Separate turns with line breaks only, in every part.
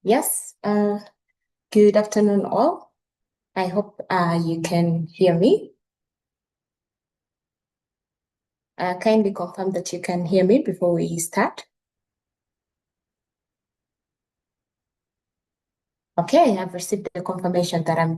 Yes, good afternoon all. I hope you can hear me. Kindly confirm that you can hear me before we start. Okay, I've received the confirmation that I'm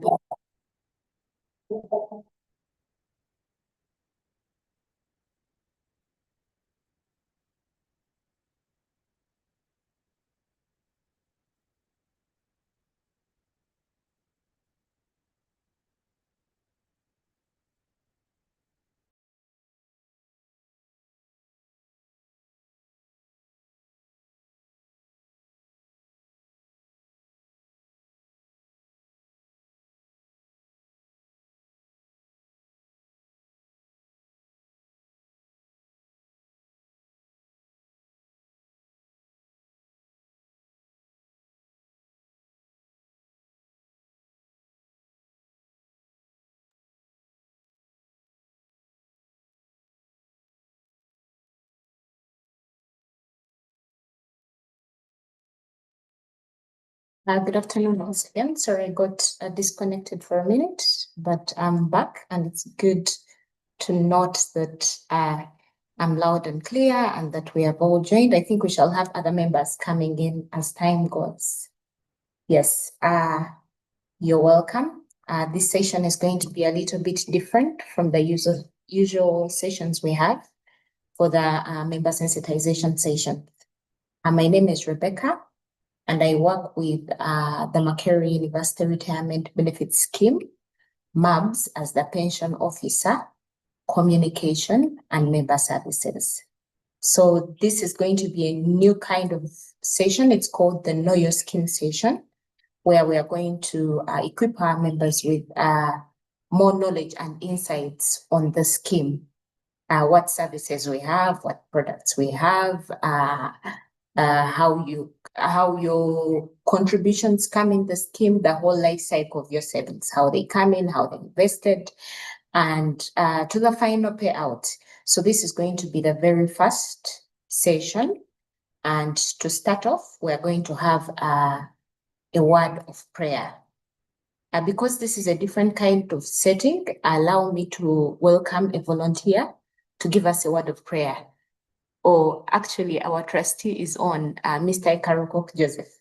good afternoon once again. Sorry, I got disconnected for a minute, but I'm back, and it's good to note that I'm loud and clear and that we have all joined. I think we shall have other members coming in as time goes. Yes, you're welcome. This session is going to be a little bit different from the usual sessions we have for the member sensitization session. My name is Rebecca, and I work with the Macquarie University Retirement Benefit Scheme, MURBS, as the pension officer, communication, and member services. So this is going to be a new kind of session. It's called the Know Your Scheme session, where we are going to equip our members with more knowledge and insights on the scheme, what services we have, what products we have, how your contributions come in the scheme, the whole life cycle of your savings, how they come in, how they're invested, and to the final payout. So this is going to be the very first session. And to start off, we're going to have a word of prayer. Because this is a different kind of setting, allow me to welcome a volunteer to give us a word of prayer. Or actually, our trustee is on, Mr. Ikarokok Joseph.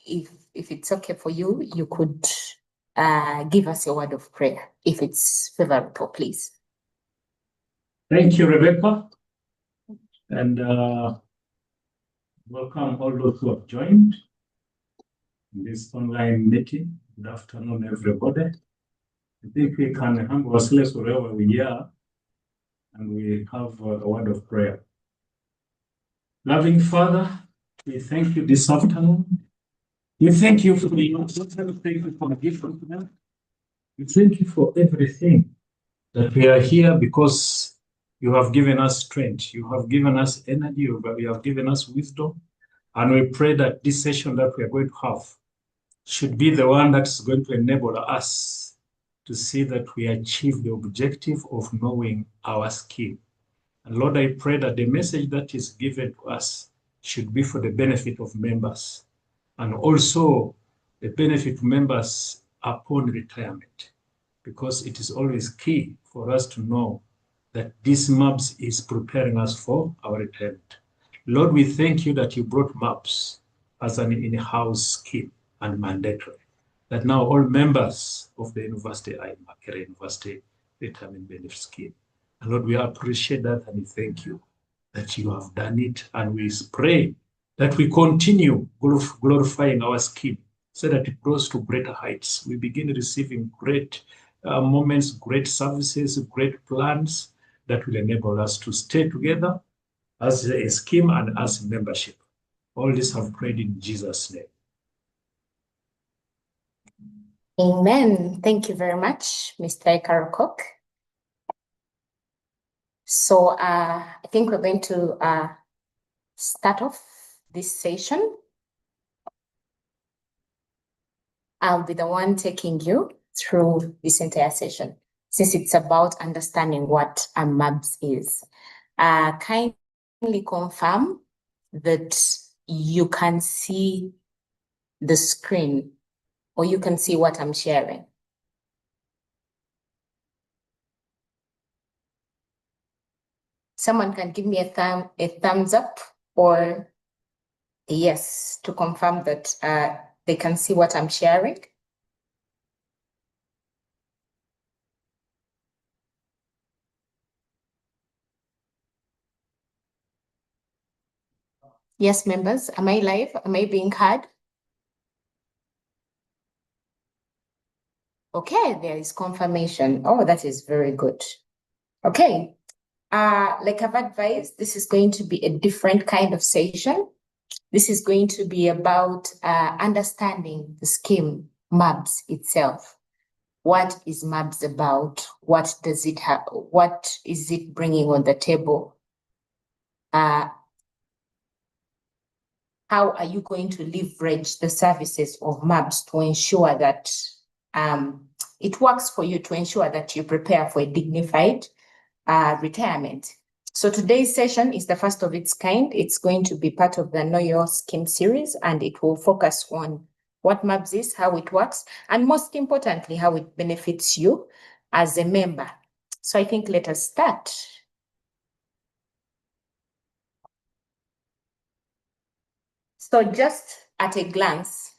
If it's okay for you, you could give us a word of prayer, if it's favorable, please.
Thank you, Rebecca. And welcome all those who have joined in this online meeting. Good afternoon, everybody. I think we can humble ourselves wherever we are, and we have a word of prayer. Loving Father, we thank you this afternoon. We thank you for the thank you for the gift of them. We thank you for everything, that we are here because you have given us strength, you have given us energy, you have given us wisdom. And we pray that this session that we are going to have should be the one that's going to enable us to see that we achieve the objective of knowing our scheme. And Lord, I pray that the message that is given to us should be for the benefit of members, and also the benefit of members upon retirement, because it is always key for us to know that this MURBS is preparing us for our retirement. Lord, we thank you that you brought MURBS as an in-house scheme and mandatory, that now all members of the university are in Macquarie University Retirement Benefit Scheme. And Lord, we appreciate that, and we thank you that you have done it. And we pray that we continue glorifying our scheme so that it grows to greater heights. We begin receiving great moments, great services, great plans that will enable us to stay together as a scheme and as a membership. All this I've prayed in Jesus' name.
Amen. Thank you very much, Mr. Ikarokok. So I think we're going to start off this session. I'll be the one taking you through this entire session, since it's about understanding what a MURBS is. Kindly confirm that you can see the screen or you can see what I'm sharing. Someone can give me a thumbs up or a yes to confirm that they can see what I'm sharing. Yes, members, am I live? Am I being heard? Okay, there is confirmation. Oh, that is very good. Okay, like I've advised, this is going to be a different kind of session. This is going to be about understanding the scheme MURBS itself. What is MURBS about? What does it have? What is it bringing on the table? How are you going to leverage the services of MURBS to ensure that it works for you, to ensure that you prepare for a dignified retirement? So today's session is the first of its kind. It's going to be part of the Know Your Scheme series, and it will focus on what MURBS is, how it works, and most importantly, how it benefits you as a member. So I think let us start. So just at a glance,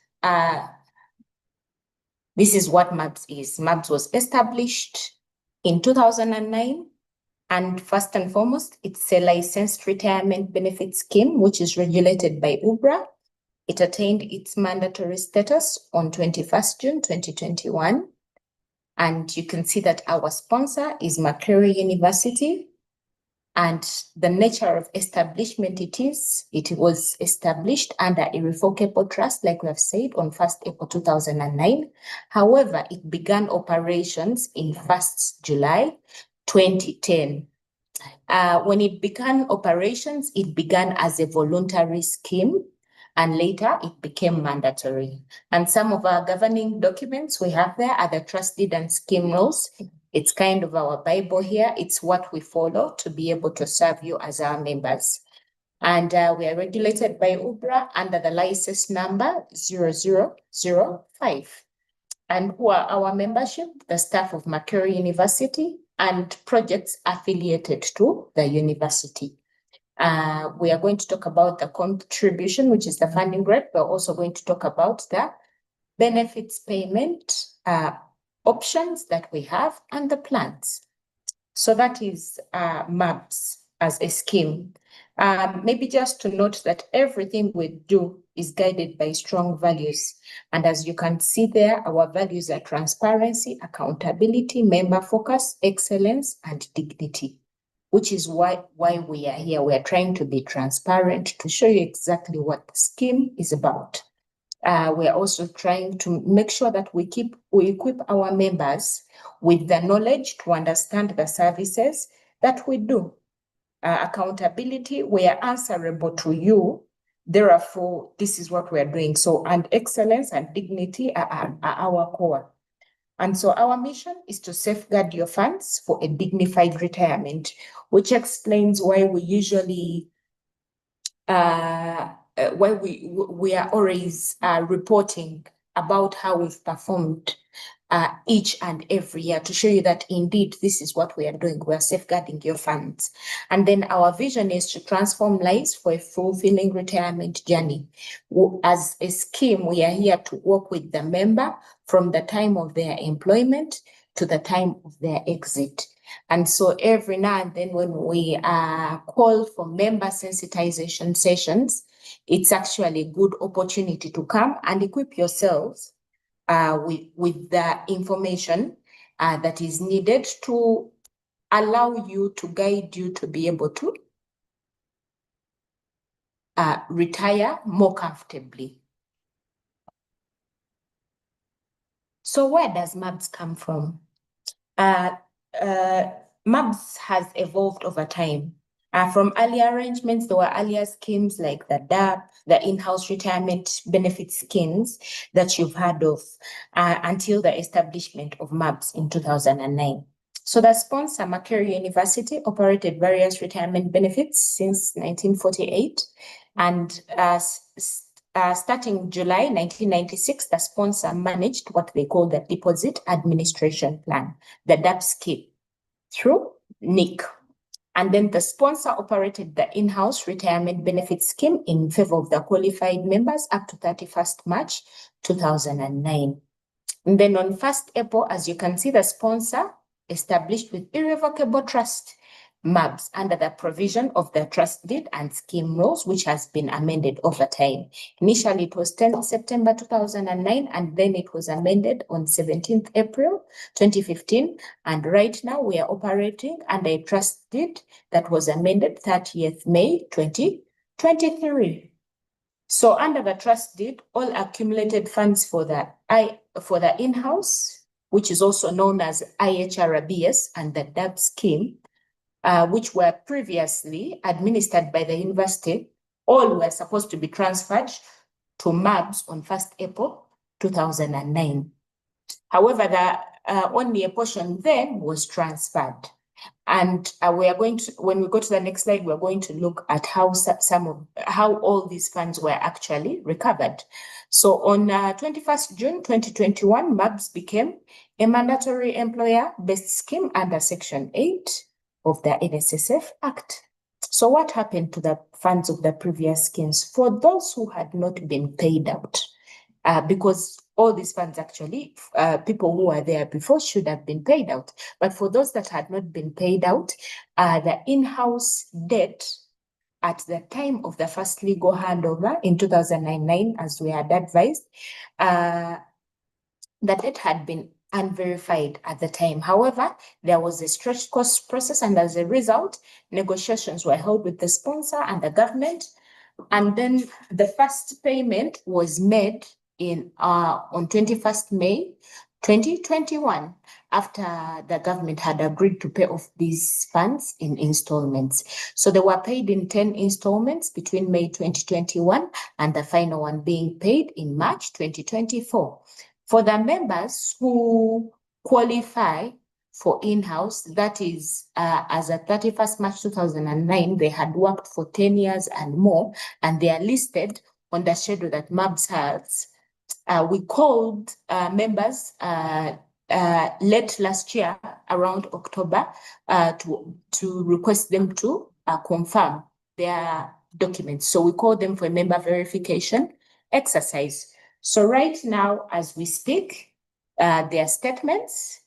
this is what MURBS is. MURBS was established in 2009. And first and foremost, it's a licensed retirement benefit scheme, which is regulated by UBRA. It attained its mandatory status on 21st June 2021. And you can see that our sponsor is Makerere University. And the nature of establishment it was established under a irrevocable trust, like we have said, on 1st April 2009. However, it began operations in 1st July 2010. When it began operations, it began as a voluntary scheme, and later it became mandatory. And some of our governing documents we have there are the trust deed and scheme rules. It's kind of our Bible here. It's what we follow to be able to serve you as our members. And we are regulated by UBRA under the license number 0005. And who are our membership? The staff of Makerere University and projects affiliated to the university. We are going to talk about the contribution, which is the funding rate. We're also going to talk about the benefits payment options that we have and the plans. So that is MURBS as a scheme. Maybe just to note that everything we do is guided by strong values. And as you can see there, our values are transparency, accountability, member focus, excellence, and dignity, which is why we are here. We are trying to be transparent to show you exactly what the scheme is about. We are also trying to make sure that we equip our members with the knowledge to understand the services that we do. Accountability, we are answerable to you. Therefore, this is what we are doing. So, and excellence and dignity are our core. And so our mission is to safeguard your funds for a dignified retirement, which explains why we usually why we are always reporting about how we've performed each and every year to show you that indeed this is what we are doing. We are safeguarding your funds. And then our vision is to transform lives for a fulfilling retirement journey. As a scheme, we are here to work with the member from the time of their employment to the time of their exit. And so every now and then when we call for member sensitization sessions, it's actually a good opportunity to come and equip yourselves with the information that is needed to allow you, to guide you to be able to retire more comfortably. So where does MURBS come from? MURBS has evolved over time. From earlier arrangements, there were earlier schemes like the DAP, the in-house retirement benefit schemes that you've heard of, until the establishment of MURBS in 2009. So the sponsor, Macquarie University, operated various retirement benefits since 1948, and starting July 1996, the sponsor managed what they call the Deposit Administration Plan, the DAP scheme, through NIC. And then the sponsor operated the in-house retirement benefit scheme in favor of the qualified members up to 31st March 2009. And then on 1st April, as you can see, the sponsor established with irrevocable trust MURBS under the provision of the trust deed and scheme rules, which has been amended over time. Initially, it was 10th September 2009, and then it was amended on 17th April 2015. And right now we are operating under a trust deed that was amended 30th May 2023. So under the trust deed, all accumulated funds for the in-house, which is also known as IHRBS, and the DAP scheme, which were previously administered by the university, all were supposed to be transferred to MURBS on 1st April 2009. However, only a portion then was transferred. And we are going to, when we go to the next slide, we're going to look at how all these funds were actually recovered. So on 21st June 2021, MURBS became a mandatory employer-based scheme under Section 8 of the NSSF Act. So what happened to the funds of the previous schemes for those who had not been paid out? Because all these funds actually, people who were there before should have been paid out. But for those that had not been paid out, the in-house debt at the time of the first legal handover in 2009, as we had advised, the debt had been unverified at the time. However, there was a stretched cost process, and as a result, negotiations were held with the sponsor and the government. And then the first payment was made on 21st May 2021, after the government had agreed to pay off these funds in installments. So they were paid in 10 installments between May 2021 and the final one being paid in March 2024. For the members who qualify for in-house, that is, as at 31st March 2009, they had worked for 10 years and more, and they are listed on the schedule that MURBS has. We called members late last year, around October, to request them to confirm their documents. So we called them for a member verification exercise. So right now, as we speak, their statements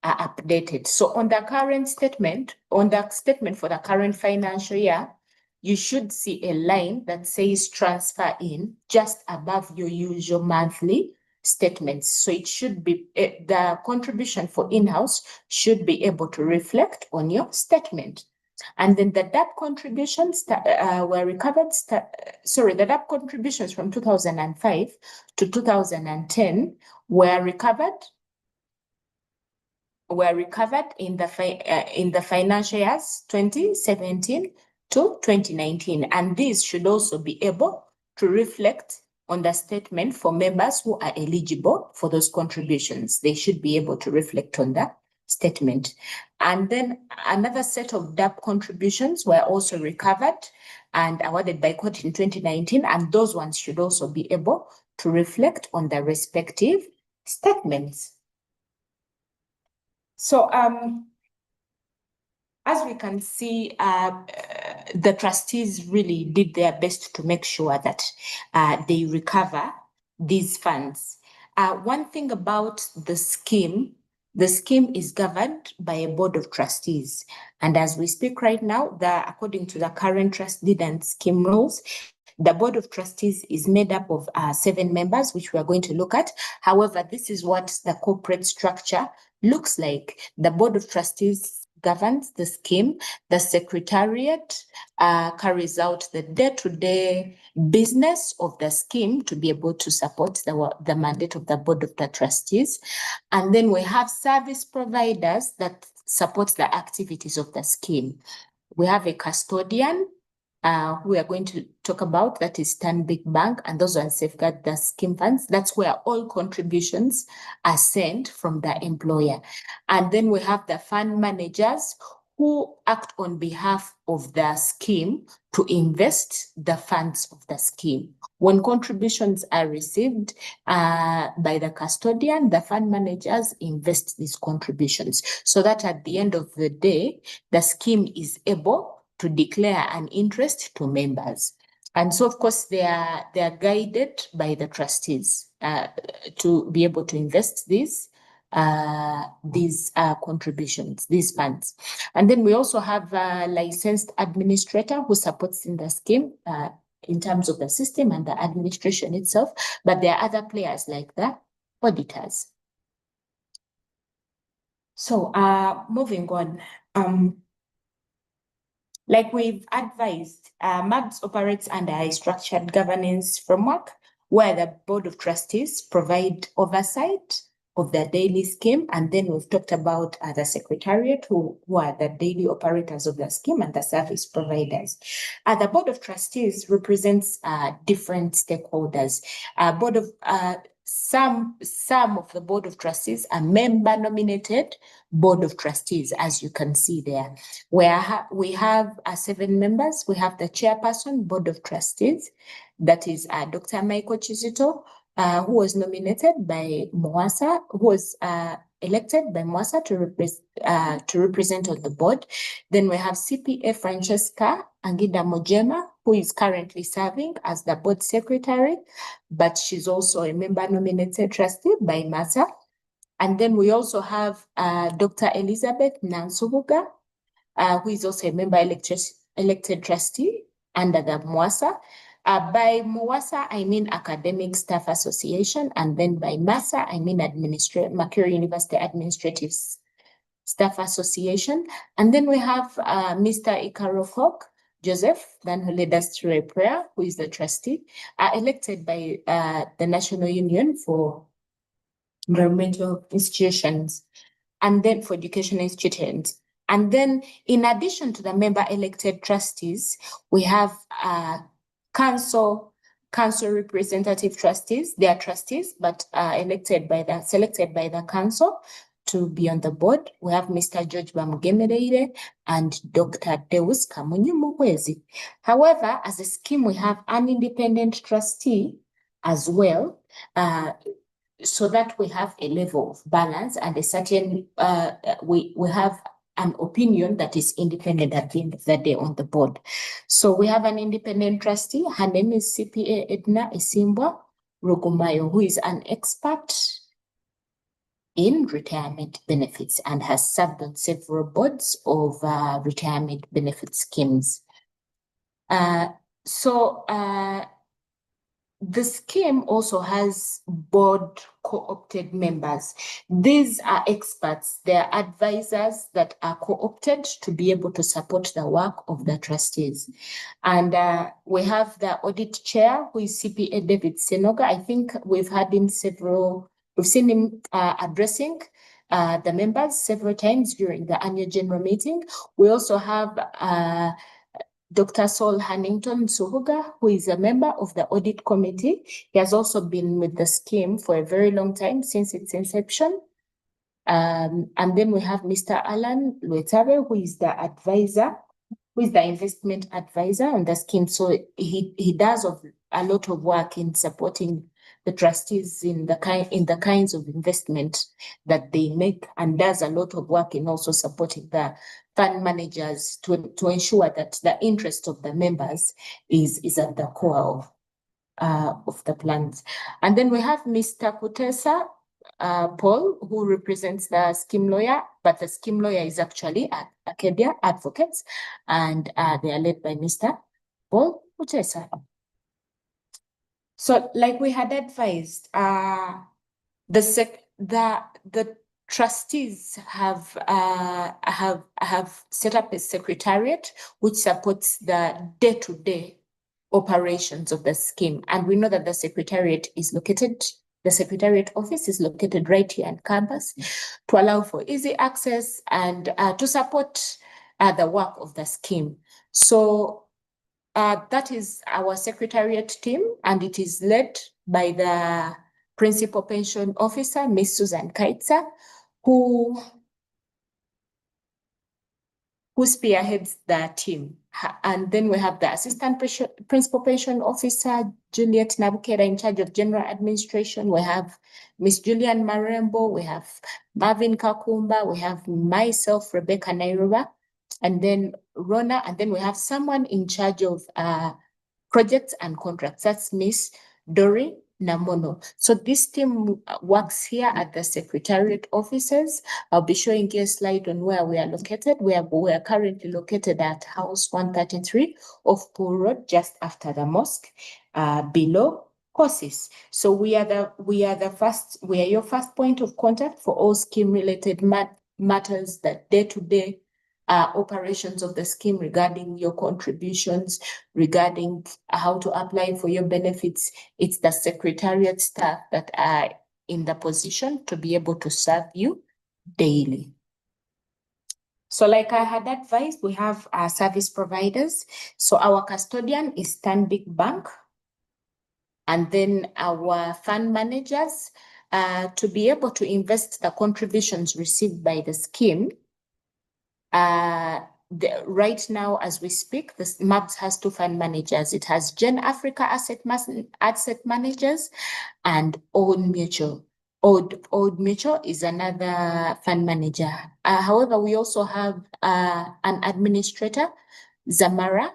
are updated. So on the current statement, on the statement for the current financial year, you should see a line that says transfer in just above your usual monthly statements. So it should be, the contribution for in-house should be able to reflect on your statement. And then the DAP contributions were recovered, the DAP contributions from 2005 to 2010 were recovered in the financial years 2017 to 2019. And these should also be able to reflect on the statement for members who are eligible for those contributions. They should be able to reflect on that statement. And then another set of DAP contributions were also recovered and awarded by court in 2019, and those ones should also be able to reflect on the respective statements. So as we can see, the trustees really did their best to make sure that they recover these funds. One thing about the scheme is governed by a board of trustees. And as we speak right now, according to the current trust deed and scheme rules, the board of trustees is made up of 7 members, which we are going to look at. However, this is what the corporate structure looks like. The board of trustees governs the scheme. The secretariat carries out the day-to-day business of the scheme to be able to support the mandate of the board of the trustees. And then we have service providers that support the activities of the scheme. We have a custodian who we are going to talk about, that is Stanbic Bank, and those ones safeguard the scheme funds. That's where all contributions are sent from the employer. And then we have the fund managers who act on behalf of the scheme to invest the funds of the scheme. When contributions are received by the custodian, the fund managers invest these contributions so that at the end of the day, the scheme is able to declare an interest to members. And so, of course, they are guided by the trustees to be able to invest these contributions, these funds. And then we also have a licensed administrator who supports in the scheme in terms of the system and the administration itself, but there are other players like the auditors. So moving on, like we've advised, MURBS operates under a structured governance framework where the Board of Trustees provide oversight of the daily scheme. And then we've talked about the Secretariat, who are the daily operators of the scheme, and the service providers. The Board of Trustees represents different stakeholders. Some of the Board of Trustees are member-nominated Board of Trustees, as you can see there. Where we have 7 members. We have the chairperson, Board of Trustees, that is Dr. Michael Chizito, who was nominated by Mwasa, who was elected by Mwasa to represent on the board. Then we have CPA Francesca Angida Mojema, who is currently serving as the board secretary, but she's also a member-nominated trustee by MASA. And then we also have Dr. Elizabeth Nansubuga, who is also a member-elected trustee under the MWASA. By MWASA, I mean Academic Staff Association, and then by MASA, I mean Makerere University Administrative Staff Association. And then we have Mr. Ikarofok Joseph, then who led us through a prayer, who is the trustee, elected by the National Union for Environmental Institutions, and then for Educational Institutions. And then in addition to the member-elected trustees, we have council representative trustees. They are trustees, but selected by the council to be on the board. We have Mr. George Bamugemereire and Dr. Deus Kamunyu Mukwezi. However, as a scheme, we have an independent trustee as well, so that we have a level of balance and a certain, we have an opinion that is independent at the end of the day on the board. So we have an independent trustee. Her name is CPA Edna Isimbwa Rugumayo, who is an expert in retirement benefits and has served on several boards of retirement benefit schemes. The scheme also has board co-opted members. These are experts, they are advisors that are co-opted to be able to support the work of the trustees. And we have the audit chair, who is CPA David Senoga. I think we've seen him addressing the members several times during the annual general meeting. We also have Dr. Saul Hannington Suhuga, who is a member of the audit committee. He has also been with the scheme for a very long time, since its inception. And then we have Mr. Alan Luetabe, who is the advisor, who is the investment advisor on the scheme. So he does a lot of work in supporting the trustees in the kinds of investment that they make, and does a lot of work in also supporting the fund managers to ensure that the interest of the members is at the core of the plans. And then we have Mr. Kutesa Paul, who represents the scheme lawyer, but the scheme lawyer is actually Acadia Advocates, and they are led by Mr. Paul Kutesa. So, like we had advised, the Trustees have set up a secretariat which supports the day-to-day operations of the scheme. And we know that the secretariat office is located right here in campus to allow for easy access and to support the work of the scheme. So that is our secretariat team, and it is led by the Principal Pension Officer, Ms. Susan Kaitsa, who spearheads the team. And then we have the Assistant Principal Pension Officer, Juliet Nabukera, in charge of General Administration. We have Ms. Julian Marembo, we have Marvin Kakumba, we have myself, Rebecca Nairoba, and then Rona, and then we have someone in charge of projects and contracts. That's Miss Dori Namono. So this team works here at the Secretariat offices. I'll be showing you a slide on where we are located. We are currently located at House 133 of Pool Road, just after the mosque, below courses. So we are your first point of contact for all scheme related matters, that day-to-day operations of the scheme, regarding your contributions, regarding how to apply for your benefits. It's the secretariat staff that are in the position to be able to serve you daily. So like I had advised, we have our service providers. So our custodian is Stanbic Bank. And then our fund managers, to be able to invest the contributions received by the scheme. Right now, as we speak, the MURBS has two fund managers. It has Gen Africa Asset Managers and Old Mutual. Old Mutual is another fund manager. However, we also have an administrator, Zamara.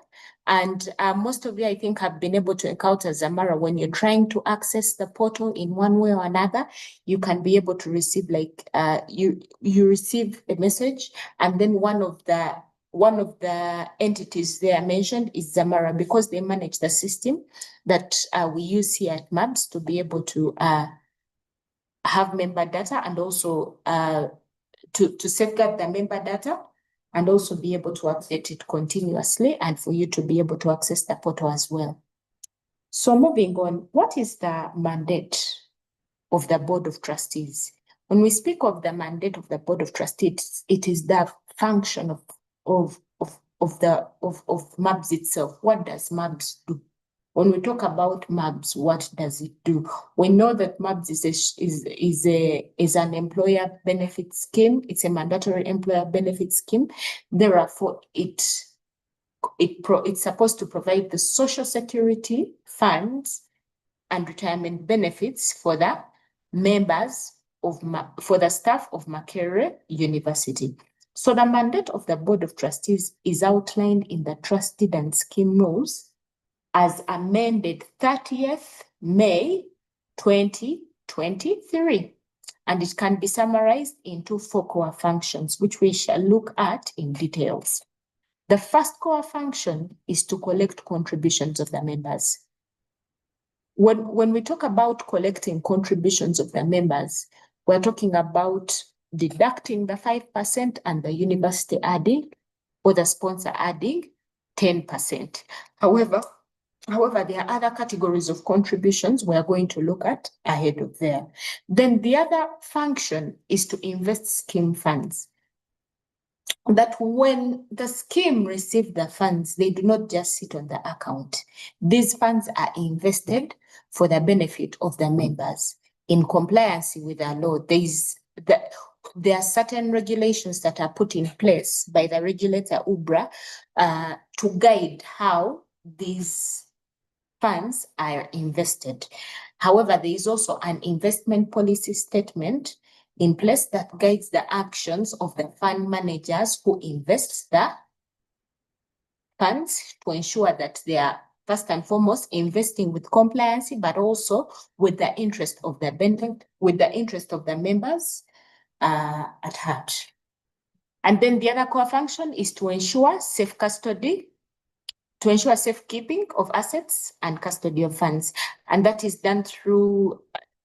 And most of you, I think, have been able to encounter Zamara. When you're trying to access the portal in one way or another, you can be able to receive you receive a message, and then one of the entities there mentioned is Zamara, because they manage the system that we use here at MURBS to be able to have member data, and also to safeguard the member data, and also be able to update it continuously, and for you to be able to access the portal as well. So moving on, what is the mandate of the Board of Trustees? When we speak of the mandate of the Board of Trustees, it is the function of MURBS itself. What does MURBS do? When we talk about MURBS, what does it do? We know that MURBS is an employer benefit scheme. It's a mandatory employer benefit scheme. Therefore, it's supposed to provide the social security funds and retirement benefits for the members for the staff of Makerere University. So the mandate of the Board of Trustees is outlined in the Trustee and Scheme Rules as amended 30th May 2023. And it can be summarized into 4 core functions, which we shall look at in details. The first core function is to collect contributions of the members. When we talk about collecting contributions of the members, we're talking about deducting the 5% and the university adding, or the sponsor adding 10%. However, there are other categories of contributions we are going to look at ahead of there. Then the other function is to invest scheme funds. That when the scheme receives the funds, they do not just sit on the account. These funds are invested for the benefit of the members in compliance with the law. There are certain regulations that are put in place by the regulator UBRA to guide how these funds are invested. However, there is also an investment policy statement in place that guides the actions of the fund managers who invest the funds, to ensure that they are first and foremost investing with compliance, but also with the interest of the members at heart. And then the other core function is to ensure safe custody, to ensure safekeeping of assets and custody of funds. And that is done through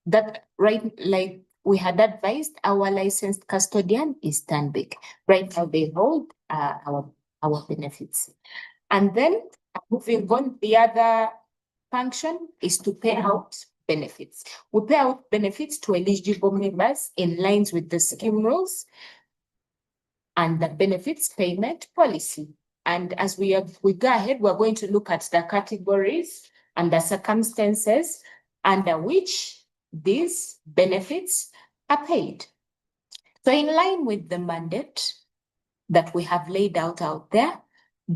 that, right? Like we had advised our licensed custodian is Stanbic. Right now they hold our benefits. And then moving on, the other function is to pay out benefits. We pay out benefits to eligible members in lines with the scheme rules and the benefits payment policy. And as we go ahead, we're going to look at the categories and the circumstances under which these benefits are paid. So in line with the mandate that we have laid out there,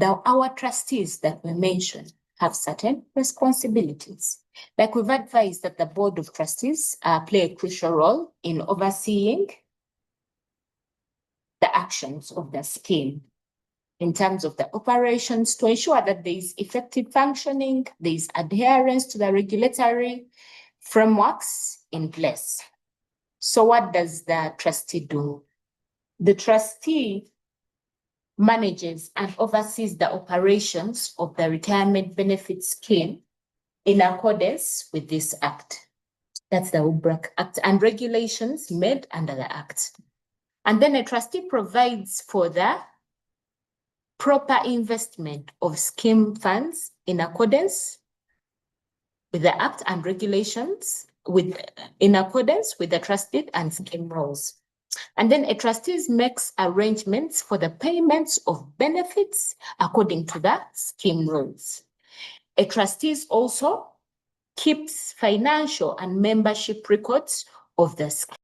our trustees that we mentioned have certain responsibilities. Like we've advised that the board of trustees play a crucial role in overseeing the actions of the scheme in terms of the operations to ensure that there is effective functioning, there is adherence to the regulatory frameworks in place. So what does the trustee do? The trustee manages and oversees the operations of the retirement benefit scheme in accordance with this act. That's the MURBS Act and regulations made under the act. And then a trustee provides for the proper investment of scheme funds in accordance with the act and regulations in accordance with the trustee and scheme rules. And then a trustee makes arrangements for the payments of benefits according to the scheme rules. A trustee also keeps financial and membership records of the scheme.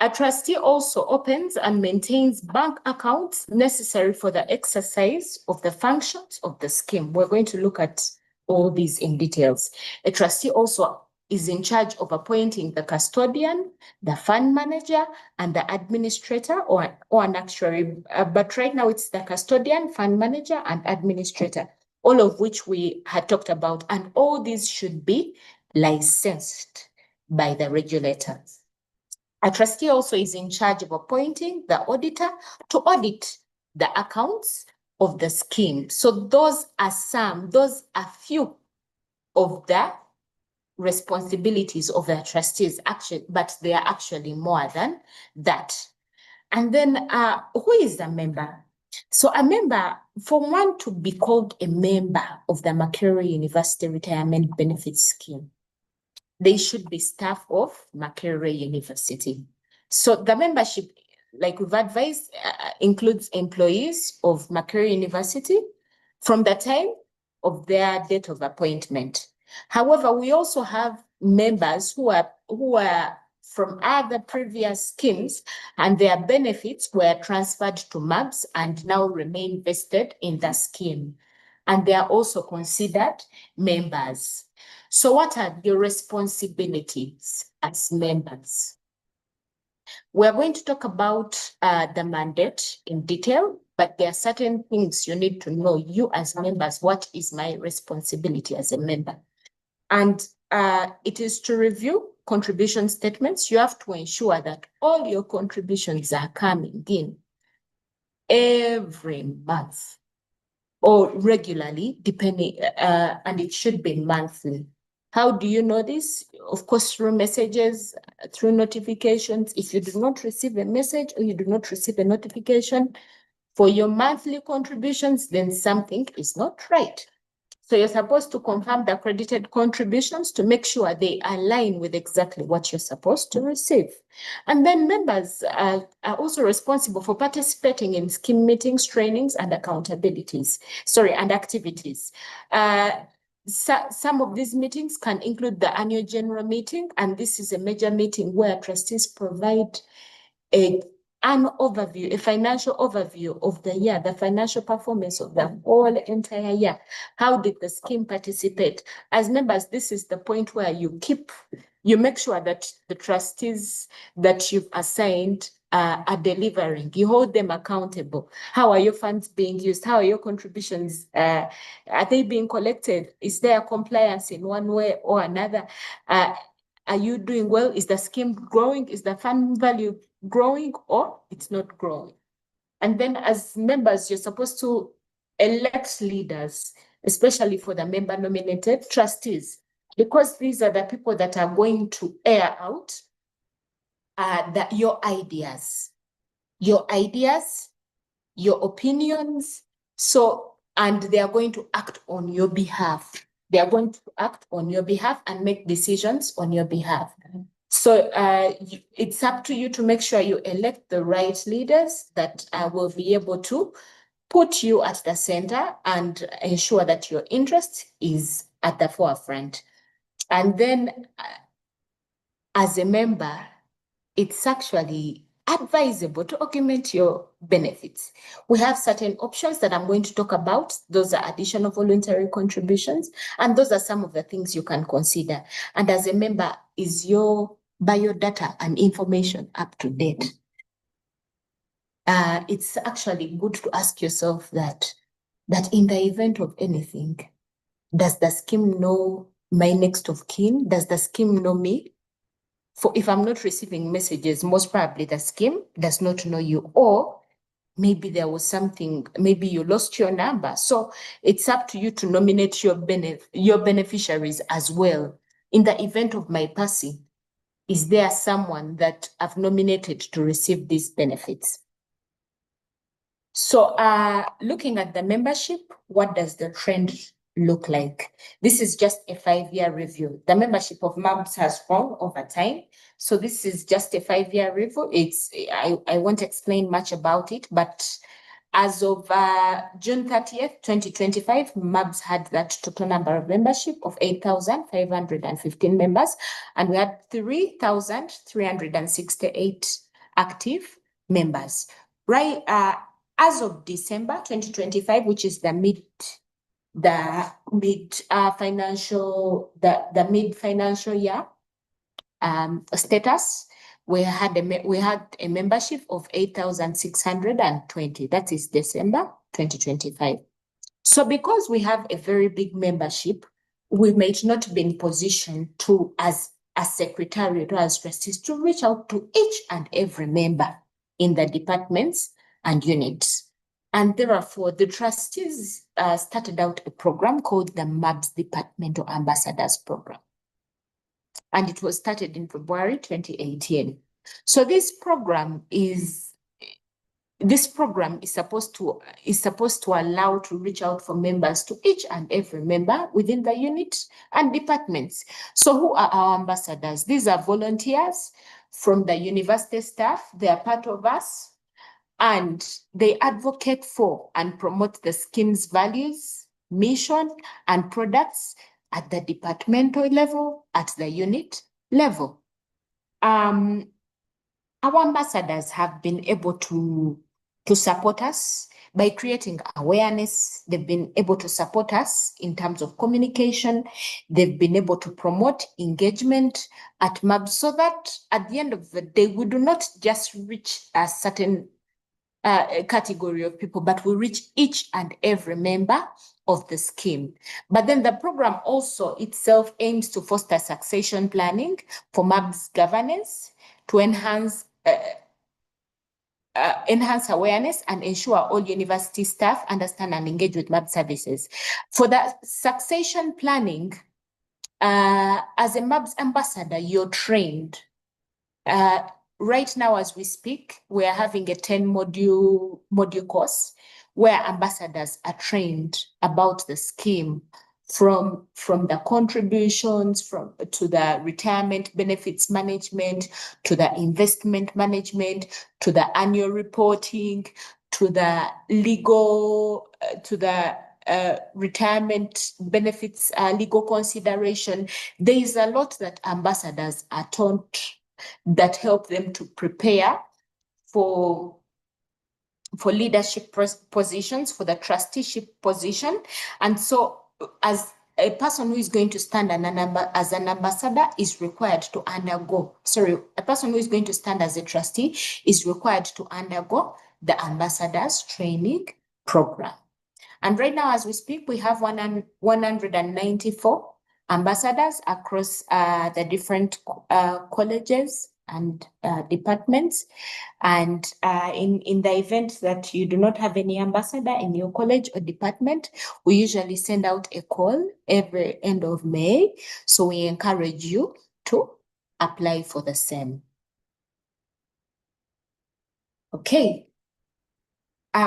A trustee also opens and maintains bank accounts necessary for the exercise of the functions of the scheme. We're going to look at all these in details. A trustee also is in charge of appointing the custodian, the fund manager, and the administrator or an actuary. But right now it's the custodian, fund manager, and administrator, all of which we had talked about. And all these should be licensed by the regulators. A trustee also is in charge of appointing the auditor to audit the accounts of the scheme. So those are few of the responsibilities of the trustees, actually, but they are actually more than that. And then who is a member? So a member, for one to be called a member of the Makerere University Retirement Benefit Scheme, they should be staff of Makerere University. So the membership, like we've advised, includes employees of Makerere University from the time of their date of appointment. However, we also have members who are from other previous schemes and their benefits were transferred to MURBS and now remain vested in the scheme. And they are also considered members. So what are your responsibilities as members? We're going to talk about the mandate in detail, but there are certain things you need to know, you as members, what is my responsibility as a member? And it is to review contribution statements. You have to ensure that all your contributions are coming in every month or regularly, depending, and it should be monthly. How do you know this? Of course, through messages, through notifications. If you do not receive a message or you do not receive a notification for your monthly contributions, then something is not right. So you're supposed to confirm the accredited contributions to make sure they align with exactly what you're supposed to receive. And then members are also responsible for participating in scheme meetings, trainings, and activities. Some of these meetings can include the annual general meeting, and this is a major meeting where trustees provide an overview, a financial overview of the year, the financial performance of the whole entire year. How did the scheme participate? As members, this is the point where you make sure that the trustees that you've assigned are delivering. You hold them accountable. How are your funds being used? How are your contributions? Are they being collected? Is there compliance in one way or another? Are you doing well? Is the scheme growing? Is the fund value growing or it's not growing? And then as members, you're supposed to elect leaders, especially for the member nominated trustees, because these are the people that are going to air out your ideas, your opinions. So, and they are going to act on your behalf. They are going to act on your behalf and make decisions on your behalf. So it's up to you to make sure you elect the right leaders that will be able to put you at the center and ensure that your interest is at the forefront. And then as a member, it's actually advisable to augment your benefits. We have certain options that I'm going to talk about. Those are additional voluntary contributions, and those are some of the things you can consider. And as a member, is your biodata and information up to date? It's actually good to ask yourself that in the event of anything, does the scheme know my next of kin? Does the scheme know me? For if I'm not receiving messages, most probably the scheme does not know you, or maybe there was something, maybe you lost your number. So it's up to you to nominate your beneficiaries as well. In the event of my passing, is there someone that I've nominated to receive these benefits? So looking at the membership, what does the trend look like? This is just a 5-year review. The membership of MURBS has grown over time. So this is just a 5-year review. I won't explain much about it, but as of June 30th, 2025, MURBS had that total number of membership of 8,515 members, and we had 3,368 active members. Right, as of December 2025, which is the mid financial year status, we had a membership of 8,620. That is December 2025. So because we have a very big membership, we may not be in position to, as secretariat or as trustees, to reach out to each and every member in the departments and units. And therefore, the trustees started out a program called the MURBS Departmental Ambassadors Program. And it was started in February 2018. So this program is supposed to allow to reach out for members to each and every member within the unit and departments. So who are our ambassadors? These are volunteers from the university staff. They are part of us, and they advocate for and promote the scheme's values, mission, and products at the departmental level, at the unit level. Our ambassadors have been able to support us by creating awareness. They've been able to support us in terms of communication. They've been able to promote engagement at MURBS, so that at the end of the day, we do not just reach a certain category of people, but we reach each and every member of the scheme. But then the program also itself aims to foster succession planning for MURBS governance, to enhance awareness and ensure all university staff understand and engage with MURBS services. For the succession planning, as a MURBS ambassador, you're trained. Right now, as we speak, we are having a 10-module course where ambassadors are trained about the scheme, from the contributions to the retirement benefits management, to the investment management, to the annual reporting, to the legal, to the retirement benefits, legal consideration. There is a lot that ambassadors are taught that help them to prepare for leadership positions, for the trusteeship position. And so as a person who is going to stand as an ambassador is required to undergo, a person who is going to stand as a trustee is required to undergo the ambassador's training program. And right now, as we speak, we have 194 ambassadors across the different colleges and departments. And in the event that you do not have any ambassador in your college or department, we usually send out a call every end of May. So we encourage you to apply for the same. Okay.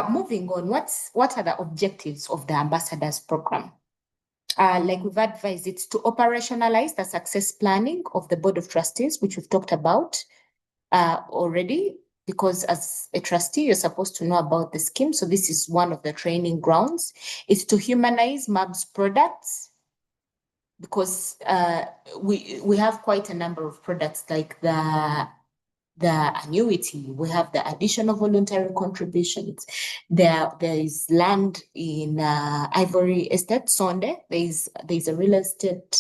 Moving on, what are the objectives of the ambassadors program? Like we've advised, it's to operationalize the success planning of the Board of Trustees, which we've talked about already, because as a trustee, you're supposed to know about the scheme. So this is one of the training grounds. It's to humanize MURBS products, because we have quite a number of products, like the annuity, we have the additional voluntary contributions. There is land in Ivory Estate, Sonde. There's a real estate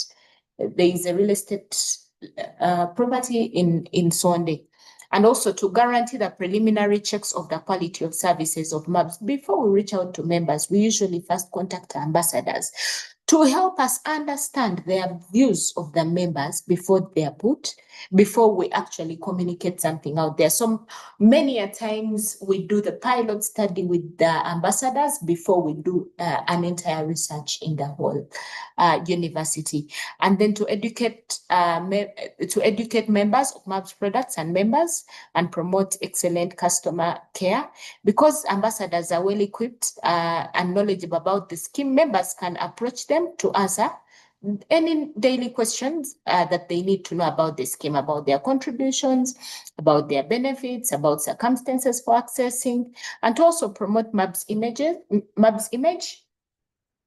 property in Sonde. And also to guarantee the preliminary checks of the quality of services of MURBS. Before we reach out to members, we usually first contact ambassadors to help us understand their views of the members before we actually communicate something out there. So many a times we do the pilot study with the ambassadors before we do an entire research in the whole university. And then to educate members of MURBS products and members and promote excellent customer care. Because ambassadors are well equipped and knowledgeable about the scheme, members can approach them to answer any daily questions that they need to know about the scheme, about their contributions, about their benefits, about circumstances for accessing, and to also promote MURBS image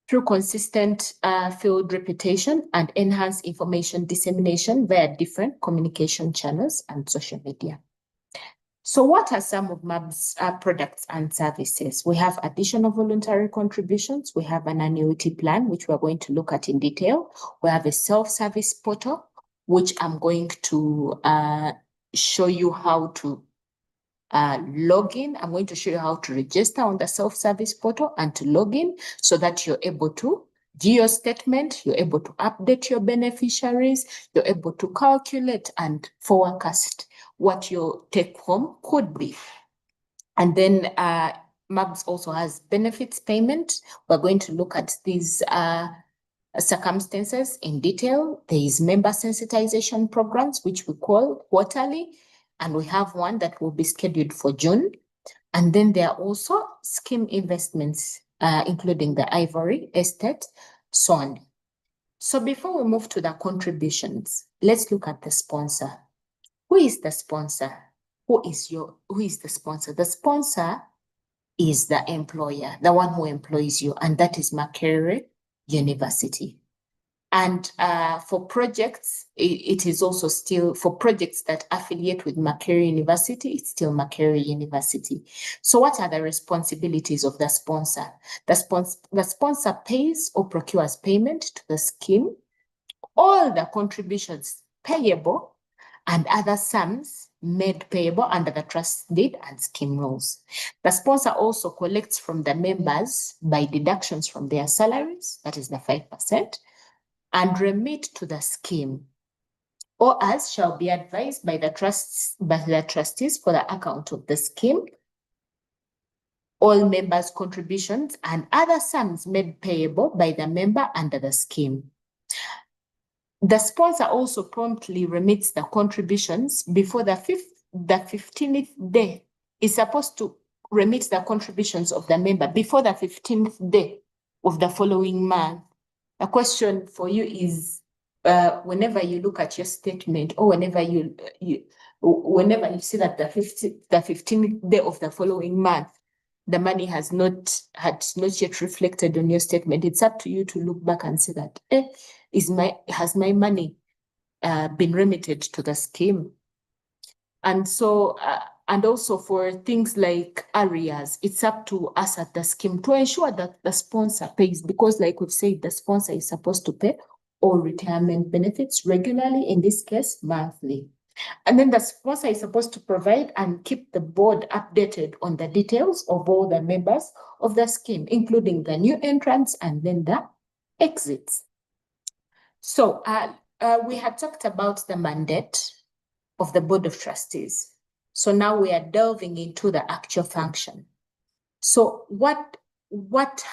through consistent field reputation and enhanced information dissemination via different communication channels and social media. So what are some of MURBS products and services? We have additional voluntary contributions. We have an annuity plan, which we're going to look at in detail. We have a self-service portal, which I'm going to show you how to log in. I'm going to show you how to register on the self-service portal and to log in so that you're able to view your statement, you're able to update your beneficiaries, you're able to calculate and forecast what your take home could be. And then MURBS also has benefits payment. We're going to look at these circumstances in detail. There is member sensitization programs, which we call quarterly, and we have one that will be scheduled for June. And then there are also scheme investments, including the Ivory Estate, so on. So before we move to the contributions, let's look at the sponsor. Who is the sponsor? Who is the sponsor? The sponsor is the employer, the one who employs you, and that is Makerere University. And for projects, it is also still, for projects that affiliate with Makerere University, it's still Makerere University. So what are the responsibilities of the sponsor? The sponsor pays or procures payment to the scheme, all the contributions payable and other sums made payable under the trust deed and scheme rules. The sponsor also collects from the members by deductions from their salaries, that is the 5%, and remit to the scheme, or as shall be advised by the trustees for the account of the scheme, all members' contributions and other sums made payable by the member under the scheme. The sponsor also promptly remits the contributions before the 15th day. Is supposed to remit the contributions of the member before the 15th day of the following month. A question for you is, whenever you look at your statement, or whenever you see that the 15th day of the following month, the money had not yet reflected on your statement, it's up to you to look back and say that, has my money been remitted to the scheme? And so, and also for things like arrears, it's up to us at the scheme to ensure that the sponsor pays, because like we've said, the sponsor is supposed to pay all retirement benefits regularly, in this case, monthly. And then the sponsor is supposed to provide and keep the board updated on the details of all the members of the scheme, including the new entrants and then the exits. So we had talked about the mandate. of the Board of Trustees. So now we are delving into the actual function. So what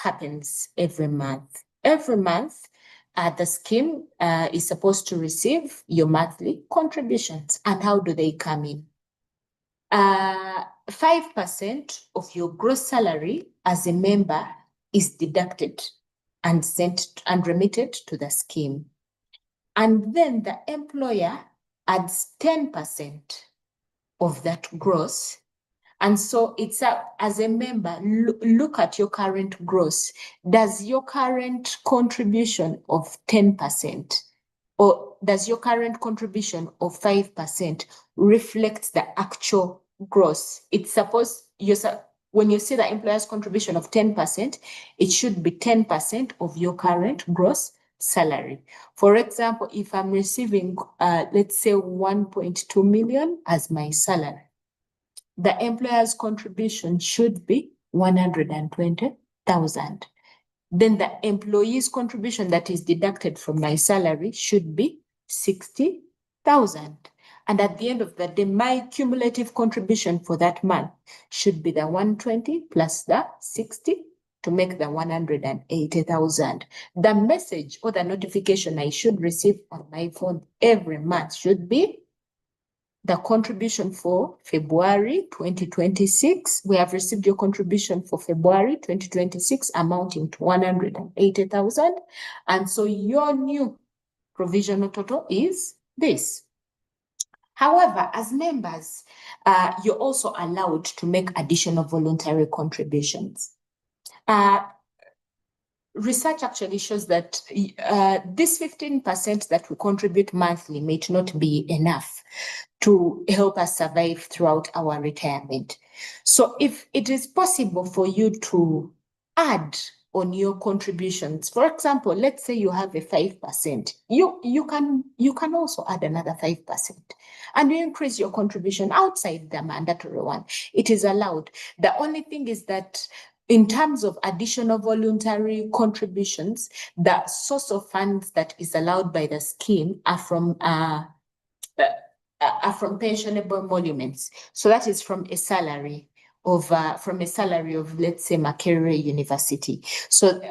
happens every month? Every month, the scheme is supposed to receive your monthly contributions. And how do they come in? 5% of your gross salary as a member is deducted and sent and remitted to the scheme. And then the employer adds 10% of that gross. And so it's as a member, look at your current gross. Does your current contribution of 10% or does your current contribution of 5% reflect the actual gross? It's supposed, when you see the employer's contribution of 10%, it should be 10% of your current gross salary. For example, if I'm receiving, let's say 1.2 million as my salary, the employer's contribution should be 120,000. Then the employee's contribution that is deducted from my salary should be 60,000. And at the end of the day, my cumulative contribution for that month should be the 120 plus the 60 to make the 180,000. The message or the notification I should receive on my phone every month should be the contribution for February 2026. We have received your contribution for February 2026 amounting to 180,000. And so your new provisional total is this. However, as members, you're also allowed to make additional voluntary contributions. Research actually shows that this 15% that we contribute monthly may not be enough to help us survive throughout our retirement. So if it is possible for you to add on your contributions, for example, let's say you have a 5%, you can also add another 5% and you increase your contribution outside the mandatory one. It is allowed. The only thing is that in terms of additional voluntary contributions, the source of funds that is allowed by the scheme are from pensionable emoluments. So that is from a salary of let's say Makerere University. So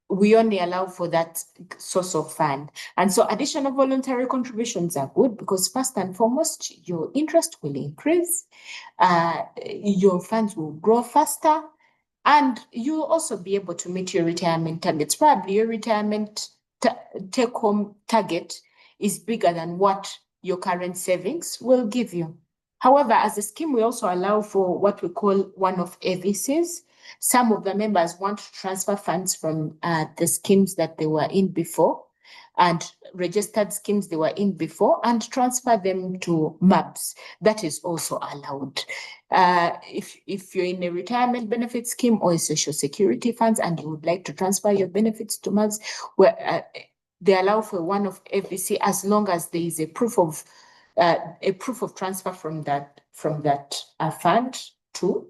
we only allow for that source of fund. And so additional voluntary contributions are good because first and foremost, your interest will increase, your funds will grow faster, and you'll also be able to meet your retirement targets. Probably your retirement take-home target is bigger than what your current savings will give you. However, as a scheme, we also allow for what we call one-off AVCs. Some of the members want to transfer funds from the schemes that they were in before and registered schemes they were in before and transfer them to MURBS. That is also allowed. If you're in a retirement benefit scheme or a social security funds and you would like to transfer your benefits to MURBS, where they allow for one-off FVC as long as there is a proof of transfer from that fund to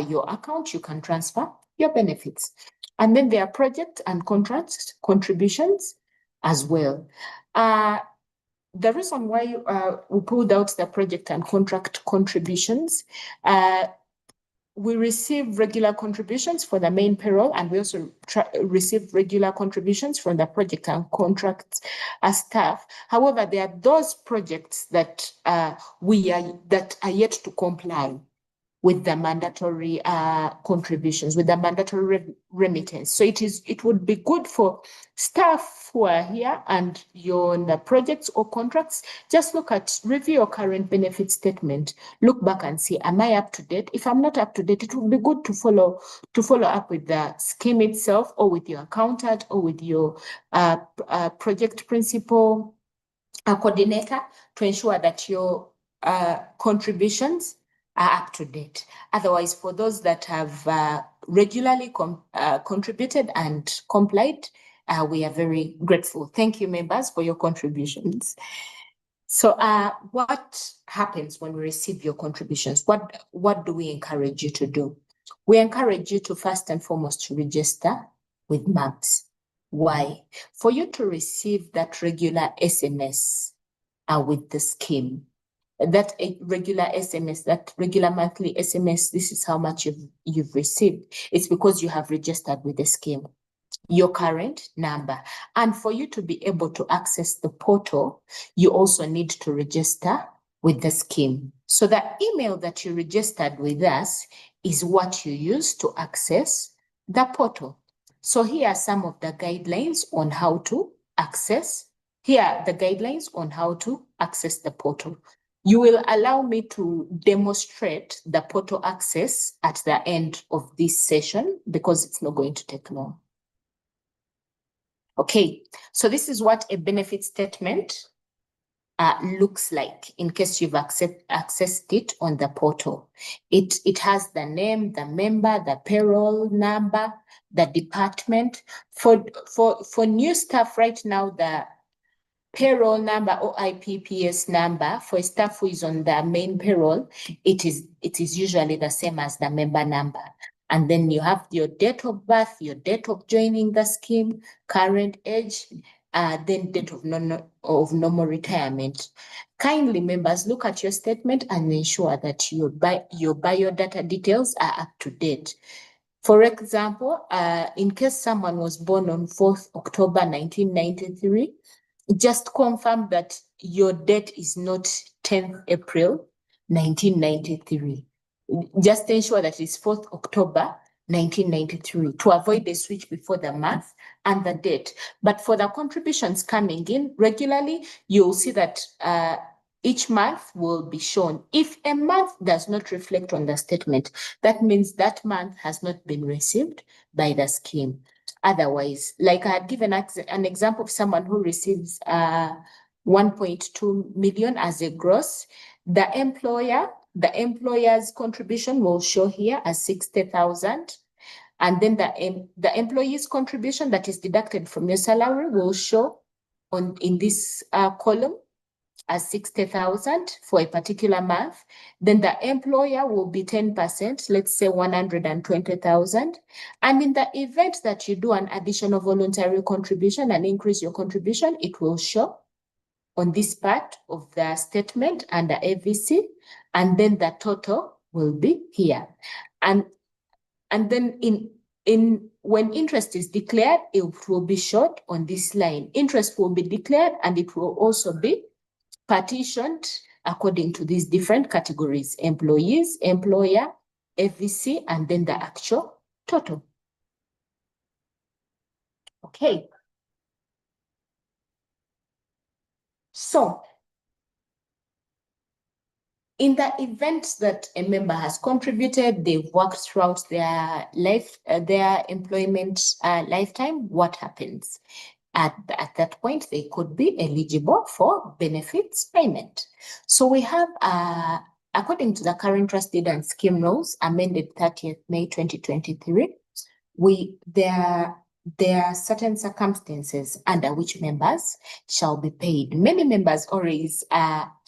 your account. You can transfer your benefits. And then there are project and contract contributions as well. The reason why we pulled out the project and contract contributions, we receive regular contributions for the main payroll, and we also receive regular contributions from the project and contract staff. However, there are those projects that are yet to comply with the mandatory contributions, with the mandatory remittance. So it would be good for staff who are here and you're on the projects or contracts, just review your current benefit statement, look back and see, am I up to date? If I'm not up to date, it would be good to follow up with the scheme itself or with your accountant or with your project principal coordinator to ensure that your contributions are up to date. Otherwise, for those that have regularly contributed and complied, we are very grateful. Thank you, members, for your contributions. So what happens when we receive your contributions? What do we encourage you to do? We encourage you to first and foremost to register with MURBS. Why? For you to receive that regular SMS with the scheme, that a regular SMS, that regular monthly SMS, this is how much you've received. It's because you have registered with the scheme, your current number. And for you to be able to access the portal, you also need to register with the scheme. So the email that you registered with us is what you use to access the portal. So here are some of the guidelines on how to access. Here are the guidelines on how to access the portal. You will allow me to demonstrate the portal access at the end of this session because it's not going to take long. Okay, so this is what a benefit statement looks like in case you've accessed it on the portal. It has the name, the member, the payroll number, the department. For new staff right now, the payroll number or IPPS number for a staff who is on the main payroll, it is usually the same as the member number. And then you have your date of birth, your date of joining the scheme, current age, then date of normal retirement. Kindly, members, look at your statement and ensure that your biodata details are up to date. For example, in case someone was born on 4th October 1993, just confirm that your date is not 10th April 1993. Just ensure that it's 4th October 1993 to avoid the switch before the month and the date. But for the contributions coming in regularly, you'll see that each month will be shown. If a month does not reflect on the statement, that means that month has not been received by the scheme. Otherwise, like I had given an example of someone who receives 1.2 million as a gross, the employer's contribution will show here as 60,000. And then the employee's contribution that is deducted from your salary will show in this column as 60,000 for a particular month. Then the employer will be 10%, let's say 120,000. And in the event that you do an additional voluntary contribution and increase your contribution, it will show on this part of the statement under AVC, and then the total will be here. And then when interest is declared, it will be shown on this line. Interest will be declared and it will also be partitioned according to these different categories: employees, employer, FVC, and then the actual total. Okay. So in the event that a member has contributed, they've worked throughout their employment lifetime, what happens? At that point, they could be eligible for benefits payment. So we have, according to the current trust deed and scheme rules, amended 30th May 2023, there are certain circumstances under which members shall be paid. Many members always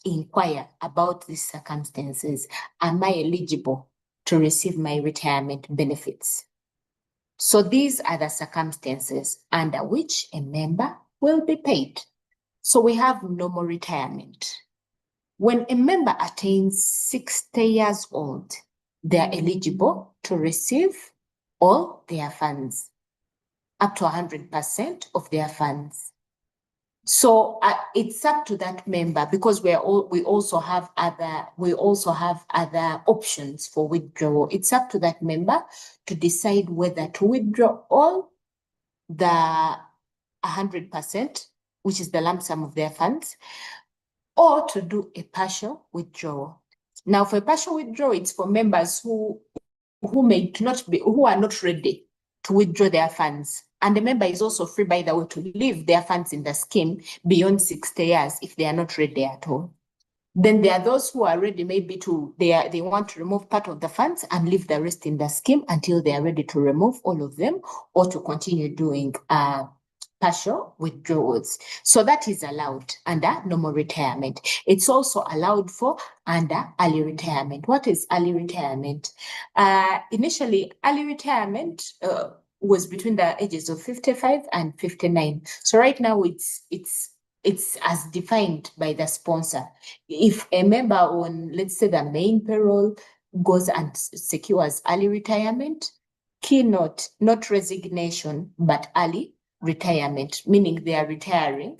inquire about these circumstances. Am I eligible to receive my retirement benefits? So these are the circumstances under which a member will be paid. So we have normal retirement. When a member attains 60 years old, they are eligible to receive all their funds, up to 100% of their funds. So it's up to that member, because we also have other options for withdrawal. It's up to that member to decide whether to withdraw all the 100%, which is the lump sum of their funds, or to do a partial withdrawal. Now, for a partial withdrawal, it's for members who are not ready to withdraw their funds. And the member is also free, by the way, to leave their funds in the scheme beyond 60 years if they are not ready at all. Then there are those who are ready, maybe they want to remove part of the funds and leave the rest in the scheme until they are ready to remove all of them, or to continue doing partial withdrawals. So that is allowed under normal retirement. It's also allowed for under early retirement. What is early retirement? Initially, early retirement was between the ages of 55 and 59. So right now it's it's as defined by the sponsor. If a member on, let's say, the main payroll goes and secures early retirement, keynote, not resignation, but early retirement, meaning they are retiring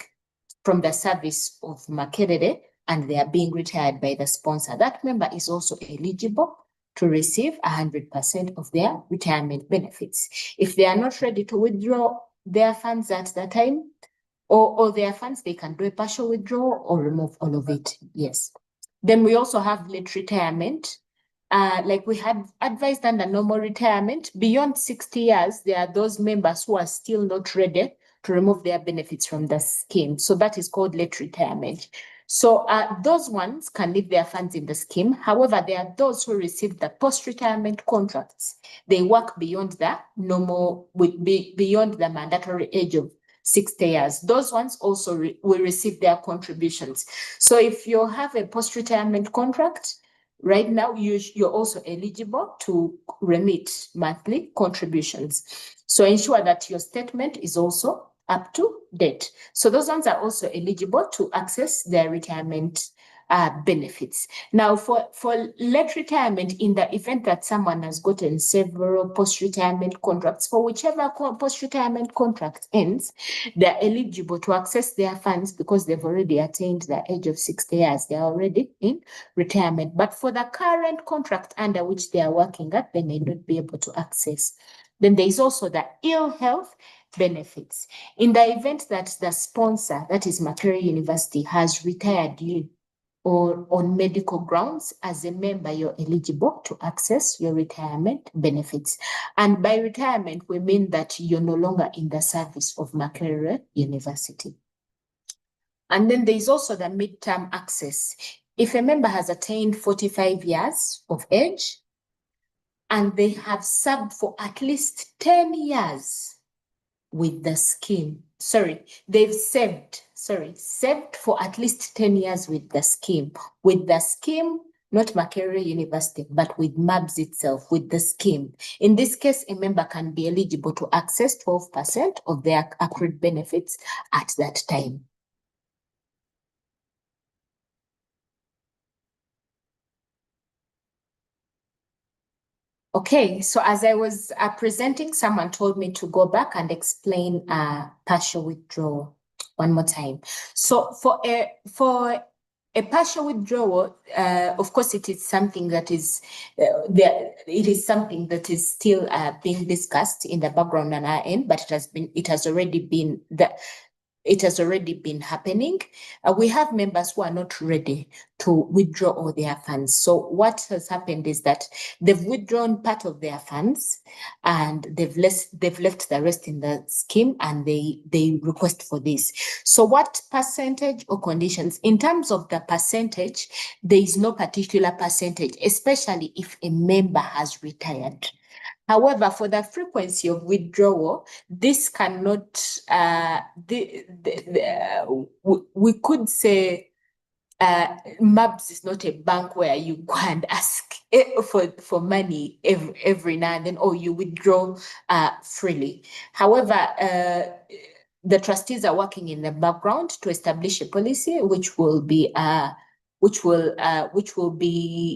from the service of Makerere and they are being retired by the sponsor. That member is also eligible to receive 100% of their retirement benefits. If they are not ready to withdraw their funds at the time, or their funds, they can do a partial withdrawal or remove all of it. Yes. Then we also have late retirement. Like we had advised under normal retirement, beyond 60 years, there are those members who are still not ready to remove their benefits from the scheme. So that is called late retirement. So those ones can leave their funds in the scheme. However, there are those who receive the post-retirement contracts. They work beyond the normal, beyond the mandatory age of 60 years. Those ones also will receive their contributions. So if you have a post-retirement contract, right now you're also eligible to remit monthly contributions. So ensure that your statement is also up to date. So those ones are also eligible to access their retirement benefits. Now, for late retirement, in the event that someone has gotten several post-retirement contracts, for whichever post-retirement contract ends, they're eligible to access their funds because they've already attained the age of 60 years. They're already in retirement. But for the current contract under which they are working at, they may not be able to access. Then there is also the ill health benefits. In the event that the sponsor, that is Makerere University, has retired you or on medical grounds, as a member, you're eligible to access your retirement benefits. And by retirement, we mean that you're no longer in the service of Makerere University. And then there's also the midterm access. If a member has attained 45 years of age and they have served for at least 10 years with the scheme, they've saved for at least 10 years with the scheme, not Makerere University, but with MURBS itself, with the scheme. In this case, a member can be eligible to access 12% of their accrued benefits at that time. Okay, so as I was presenting, someone told me to go back and explain partial withdrawal one more time. So for a partial withdrawal, of course, it is something that is it is something that is still being discussed in the background on our end, but it has already been happening. We have members who are not ready to withdraw all their funds. So what has happened is that they've withdrawn part of their funds and they've left the rest in the scheme, and they request for this. So what percentage or conditions? In terms of the percentage, there is no particular percentage, especially if a member has retired. However, for the frequency of withdrawal, this cannot, we could say MURBS is not a bank where you go and ask for money every now and then, or you withdraw freely. However, the trustees are working in the background to establish a policy which will be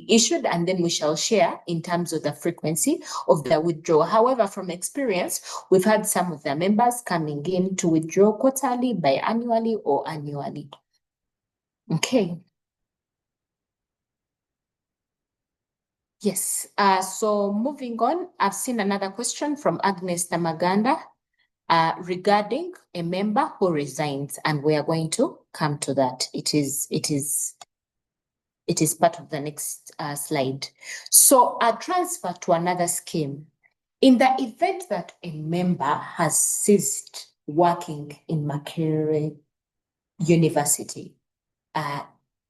issued, and then we shall share in terms of the frequency of the withdrawal. However, from experience, we've had some of the members coming in to withdraw quarterly, biannually, or annually. Okay. Yes. So moving on, I've seen another question from Agnes Tamaganda regarding a member who resigns, and we are going to come to that. It is part of the next slide. So a transfer to another scheme. In the event that a member has ceased working in Makerere University,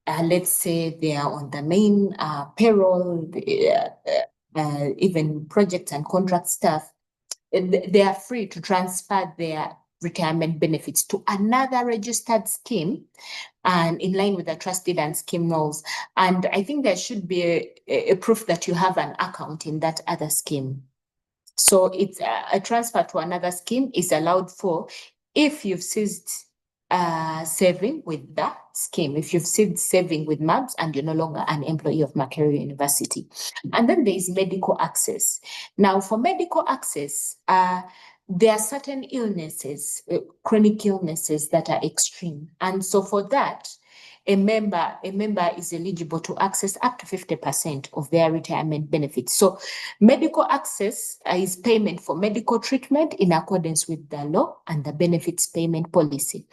let's say they are on the main payroll, even project and contract staff, they are free to transfer their retirement benefits to another registered scheme and in line with the trust deed and scheme rules. And I think there should be a proof that you have an account in that other scheme. So it's a transfer to another scheme is allowed for if you've ceased saving with the scheme, if you've saved saving with MURBS and you're no longer an employee of Makerere University. And then there is medical access. Now, for medical access, there are certain illnesses, chronic illnesses that are extreme. And so for that, a member is eligible to access up to 50% of their retirement benefits. So medical access is payment for medical treatment in accordance with the law and the benefits payment policy.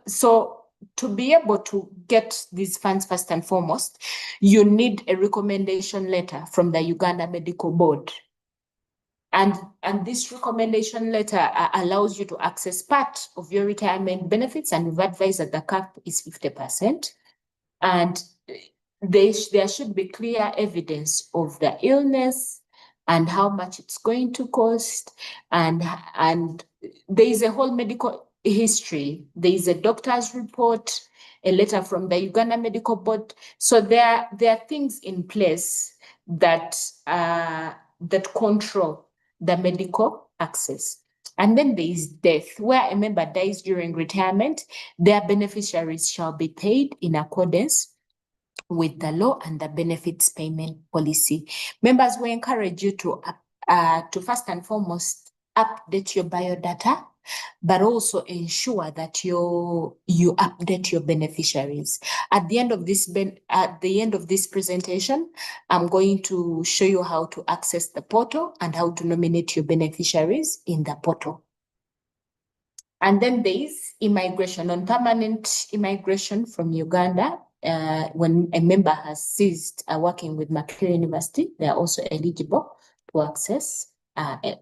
So to be able to get these funds, first and foremost, you need a recommendation letter from the Uganda Medical Board. And this recommendation letter allows you to access part of your retirement benefits, and we've advised that the cap is 50%. And there should be clear evidence of the illness and how much it's going to cost. And there is a whole medical history. There is a doctor's report, a letter from the Uganda Medical Board. So there are things in place that control the medical access. And then there is death, where a member dies during retirement. Their beneficiaries shall be paid in accordance with the law and the benefits payment policy. Members, we encourage you to first and foremost update your biodata, but also ensure that you update your beneficiaries. At the end of this presentation, I'm going to show you how to access the portal and how to nominate your beneficiaries in the portal. And then there is immigration, non-permanent immigration from Uganda. When a member has ceased working with Makerere University, they are also eligible to access 100%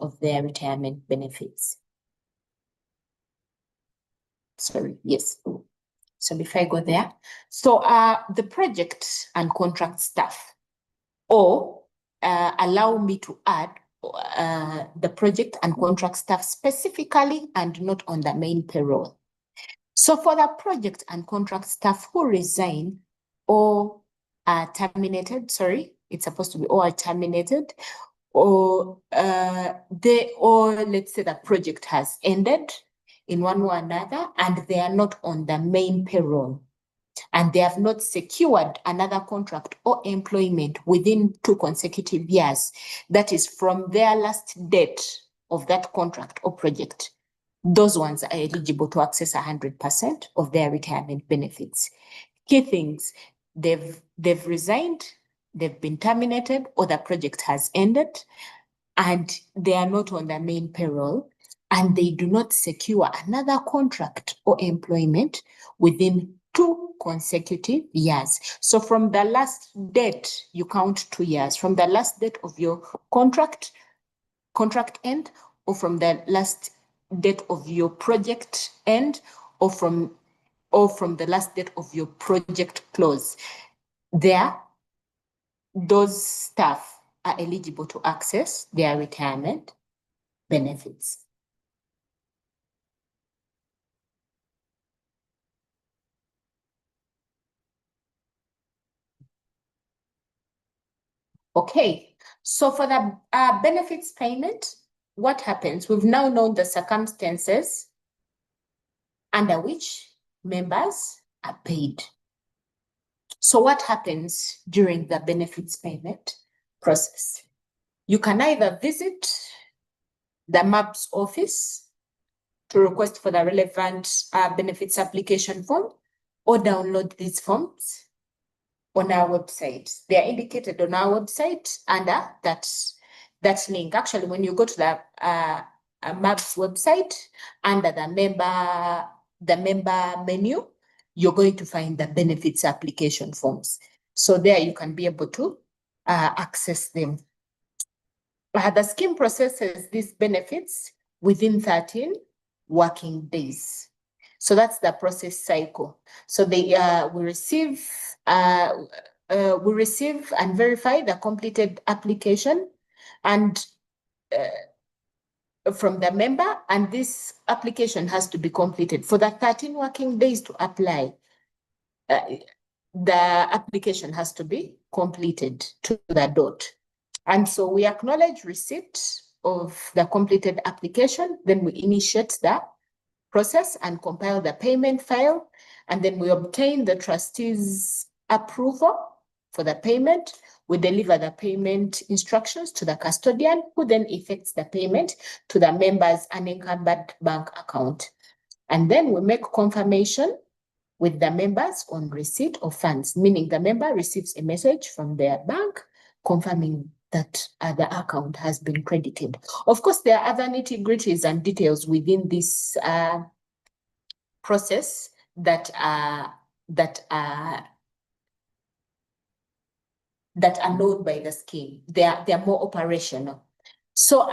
of their retirement benefits. Sorry, yes. So before I go there, so the project and contract staff, or allow me to add the project and contract staff specifically and not on the main payroll. So for the project and contract staff who resign or are terminated, it's supposed to be or are terminated, or let's say the project has ended in one way or another, and they are not on the main payroll, and they have not secured another contract or employment within 2 consecutive years, that is from their last date of that contract or project, those ones are eligible to access 100% of their retirement benefits. Key things: they've resigned, they've been terminated, or the project has ended, and they are not on the main payroll, and they do not secure another contract or employment within 2 consecutive years. So from the last date, you count 2 years. From the last date of your contract end, or from the last date of your project end, or from the last date of your project close, those staff are eligible to access their retirement benefits. Okay, so for the benefits payment, what happens? We've now known the circumstances under which members are paid. So what happens during the benefits payment process? You can either visit the MURBS office to request for the relevant benefits application form, or download these forms on our website. They are indicated on our website under that link. Actually, when you go to the MURBS website, under the member menu, you're going to find the benefits application forms. So there you can be able to access them. The scheme processes these benefits within 13 working days. So that's the process cycle. So we receive and verify the completed application and from the member, and this application has to be completed for the 13 working days to apply. The application has to be completed to the dot. And so we acknowledge receipt of the completed application, then we initiate the process and compile the payment file, and then we obtain the trustees' approval for the payment. We deliver the payment instructions to the custodian, who then effects the payment to the member's unencumbered bank account. And then we make confirmation with the members on receipt of funds, meaning the member receives a message from their bank confirming that the account has been credited. Of course, there are other nitty-gritties and details within this process that are known by the scheme. They are more operational. So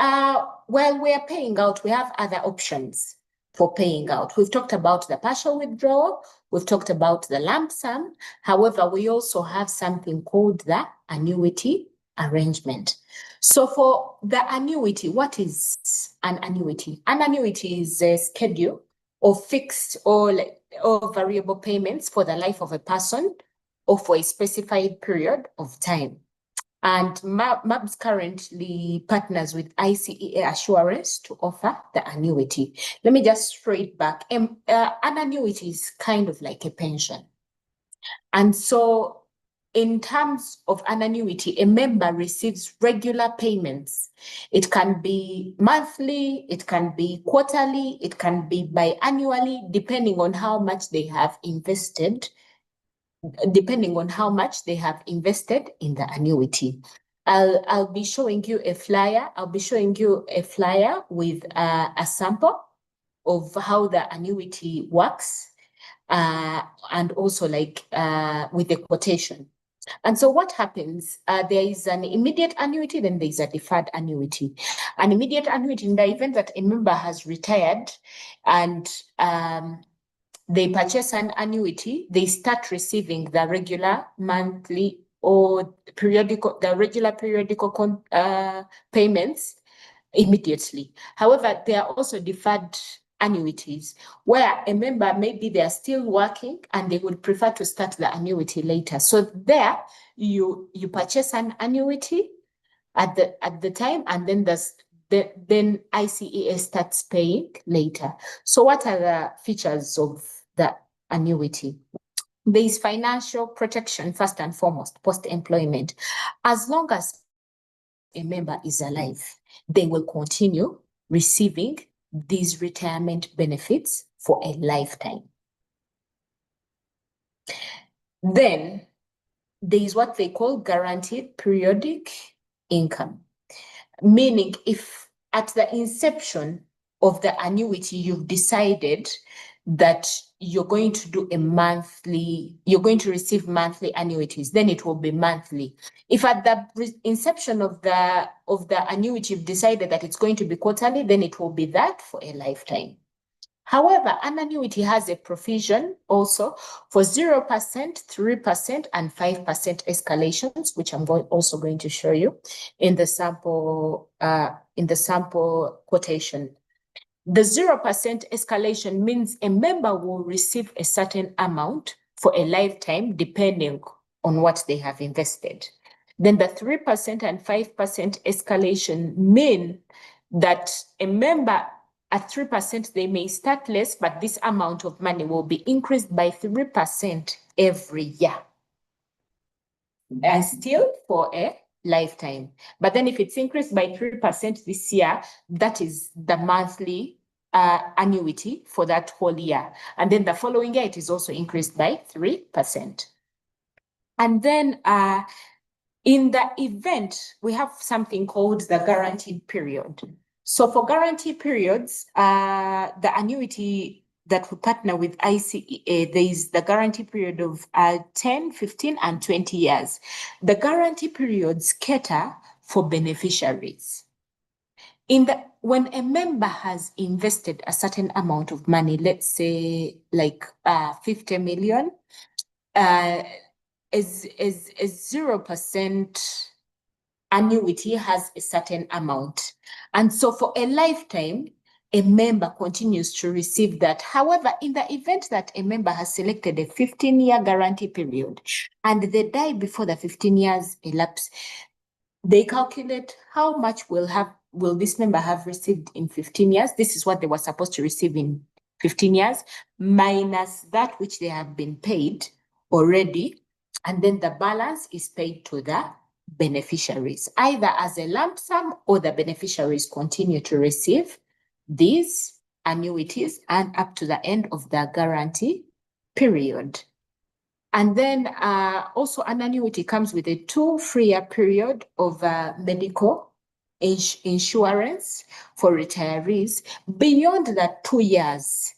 while we are paying out, we have other options for paying out. We've talked about the partial withdrawal. We've talked about the lump sum. However, we also have something called the annuity arrangement. So for the annuity, what is an annuity? An annuity is a schedule of fixed or variable payments for the life of a person or for a specified period of time. And MURBS currently partners with ICEA Assurance to offer the annuity. Let me just throw it back. An annuity is kind of like a pension. And so in terms of an annuity, a member receives regular payments. It can be monthly, it can be quarterly, it can be biannually, depending on how much they have invested in the annuity. I'll be showing you a flyer. I'll be showing you a flyer with a sample of how the annuity works, and also like with the quotation. And so what happens, there is an immediate annuity, then there's a deferred annuity. An immediate annuity, in the event that a member has retired and they purchase an annuity, they start receiving the regular monthly or periodical payments immediately. However, there are also deferred annuities where a member, maybe they are still working and they would prefer to start the annuity later. So there you purchase an annuity at the time, and then then ICEA starts paying later. So what are the features of the annuity? There is financial protection, first and foremost, post-employment. As long as a member is alive, they will continue receiving these retirement benefits for a lifetime. Then there is what they call guaranteed periodic income, meaning if at the inception of the annuity you've decided that you're going to receive monthly annuities, then it will be monthly. If at the inception of the annuity you've decided that it's going to be quarterly, then it will be that for a lifetime. However, an annuity has a provision also for 0%, 3%, and 5% escalations, which I'm also going to show you in the sample quotation. The 0% escalation means a member will receive a certain amount for a lifetime, depending on what they have invested. Then the 3% and 5% escalation mean that a member at 3%, they may start less, but this amount of money will be increased by 3% every year. And still for a lifetime. But then if it's increased by 3% this year, that is the monthly annuity for that whole year. And then the following year, it is also increased by 3%. And then in the event, we have something called the guaranteed period. So for guarantee periods, the annuity that we partner with ICEA, there is the guarantee period of 10, 15, and 20 years. The guarantee periods cater for beneficiaries. When a member has invested a certain amount of money, let's say like 50 million, is 0% annuity has a certain amount. And so for a lifetime, a member continues to receive that. However, in the event that a member has selected a 15-year guarantee period and they die before the 15 years elapse, they calculate how much will will this member have received in 15 years? This is what they were supposed to receive in 15 years, minus that which they have been paid already. And then the balance is paid to the beneficiaries, either as a lump sum or the beneficiaries continue to receive these annuities and up to the end of the guarantee period. And then also an annuity comes with a 2-year period of medical insurance for retirees. Beyond that 2 years,